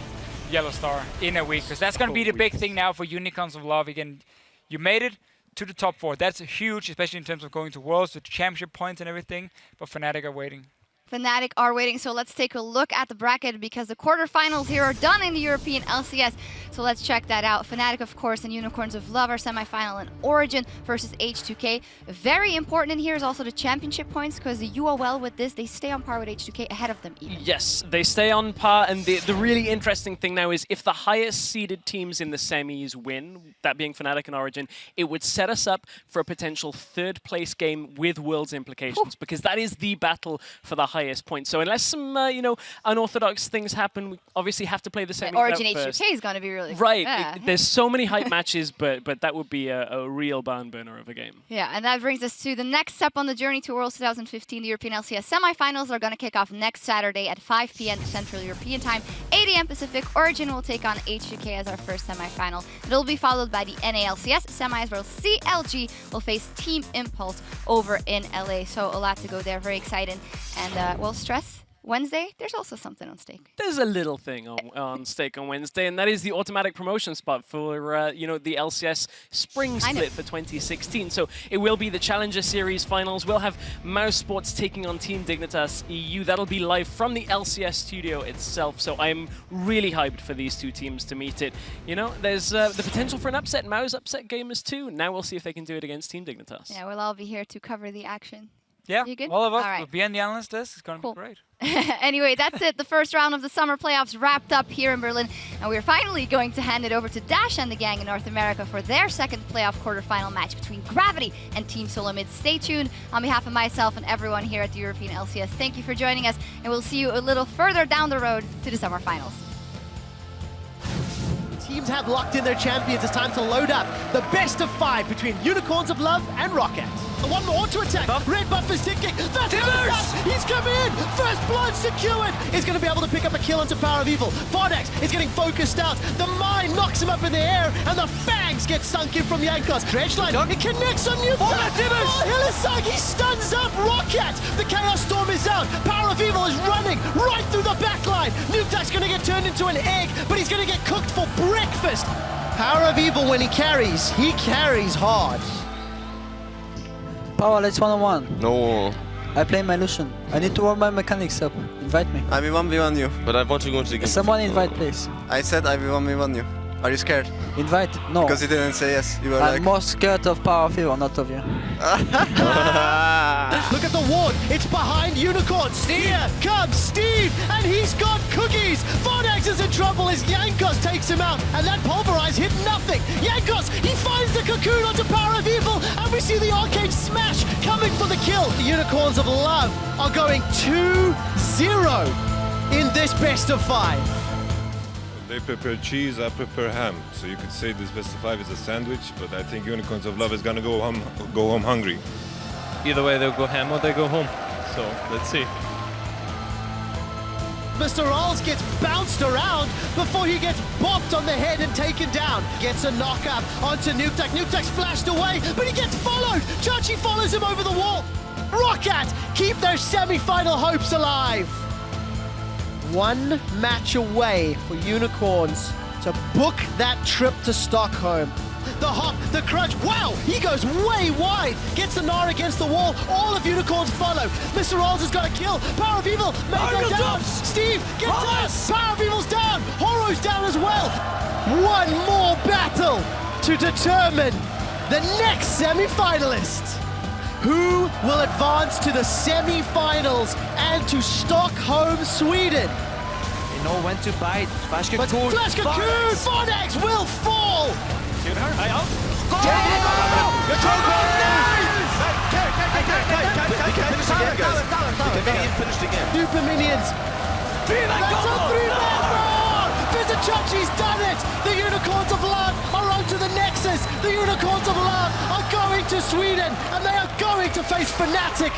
Yellow Star in a week, because that's going to be the big thing now for Unicorns of Love. Again, you made it to the top 4. That's huge, especially in terms of going to Worlds with championship points and everything. But Fnatic are waiting. Fnatic are waiting, so let's take a look at the bracket because the quarterfinals here are done in the European LCS. So let's check that out. Fnatic, of course, and Unicorns of Love are semifinal in Origin versus H2K. Very important in here is also the championship points because the UOL with this, they stay on par with H2K, ahead of them even. Yes, they stay on par, and the really interesting thing now is if the highest seeded teams in the semis win, that being Fnatic and Origin, it would set us up for a potential 3rd place game with Worlds implications because that is the battle for the highest point. So unless some, unorthodox things happen, we obviously have to play the semi. Origin H2K is going to be really right. Yeah. There's so many hype matches, but that would be a real barn burner of a game. Yeah, and that brings us to the next step on the journey to Worlds 2015. The European LCS semifinals are going to kick off next Saturday at 5 p.m. Central European Time, 8 a.m. Pacific. Origin will take on H2K as our first semifinal. It'll be followed by the NALCS semis, where CLG will face Team Impulse over in LA. So a lot to go there. Very exciting. And we'll stress Wednesday, there's also something on stake. There's a little thing on stake on Wednesday, and that is the automatic promotion spot for the LCS Spring Split for 2016. So it will be the Challenger Series finals. We'll have Mouse Sports taking on Team Dignitas EU. That'll be live from the LCS studio itself. So I'm really hyped for these 2 teams to meet it. You know, there's the potential for an upset. Mouse upset gamers too. Now we'll see if they can do it against Team Dignitas. Yeah, we'll all be here to cover the action. Yeah, you good? all of us all will be on the analyst desk. It's going to be great. Anyway, that's it. The first round of the summer playoffs wrapped up here in Berlin. And we're finally going to hand it over to Dash and the gang in North America for their second playoff quarterfinal match between Gravity and Team Solomid. Stay tuned. On behalf of myself and everyone here at the European LCS, thank you for joining us. And we'll see you a little further down the road to the summer finals. Teams have locked in their champions. It's time to load up the best of 5 between Unicorns of Love and Roccat. One more to attack. Red buff is ticking. That's he's coming in. First blood secured. He's going to be able to pick up a kill into Power of Evil. Vardax is getting focused out. The mine knocks him up in the air, and the fangs get sunk in from Yankos. Dredgeline, it connects on New Hylissang, he stuns up Roccat. The Chaos Storm is out. Power of Evil is running right through the backline. Nuketa's going to get turned into an egg, but he's going to get cooked for breakfast. Power of Evil, when he carries hard. Power, let's one-on-one. No. I play my Lucian. I need to warm my mechanics up. Invite me. I will 1v1 you. But I want to go into the game. Someone invite, please. I said I will 1v1 you. Are you scared? Invite? No. Because you didn't say yes. You were I'm more scared of Power of Evil, not of you. Look at the ward. It's behind Unicorns. Here comes Steve, and he's got cookies. Vardax is in trouble as Jankos takes him out, and that pulverize hit nothing. Jankos, he finds the cocoon onto Power of Evil, and we see the arcade smash coming for the kill. The Unicorns of Love are going 2-0 in this best of 5. They prepare cheese, I prepare ham. So you could say this best of 5 is a sandwich, but I think Unicorns of Love is gonna go home hungry. Either way, they'll go ham or they go home. So let's see. Mr. Rolls gets bounced around before he gets bopped on the head and taken down. Gets a knockup onto Nuketax. Nuketax flashed away, but he gets followed. Chachi follows him over the wall. Roccat keep their semi-final hopes alive. One match away for Unicorns to book that trip to Stockholm. The hop, the crunch, wow, he goes way wide, gets the gnar against the wall, all of Unicorns follow. Mr. Rolls has got a kill, Power of Evil may go down, Steve, get down, Power of Evil's down, Horo's down as well. One more battle to determine the next semi-finalist. Who will advance to the semi-finals and to Stockholm, Sweden? They know when to bite. Flash But Cocoon. Flash Cocoon, Vardax will fall! Super Minions. That's a 3-man roar! Vizichachi's done it! The Unicorns of Love are on to the Nexus. The Unicorns of Love are going to Sweden, and they are going to face Fnatic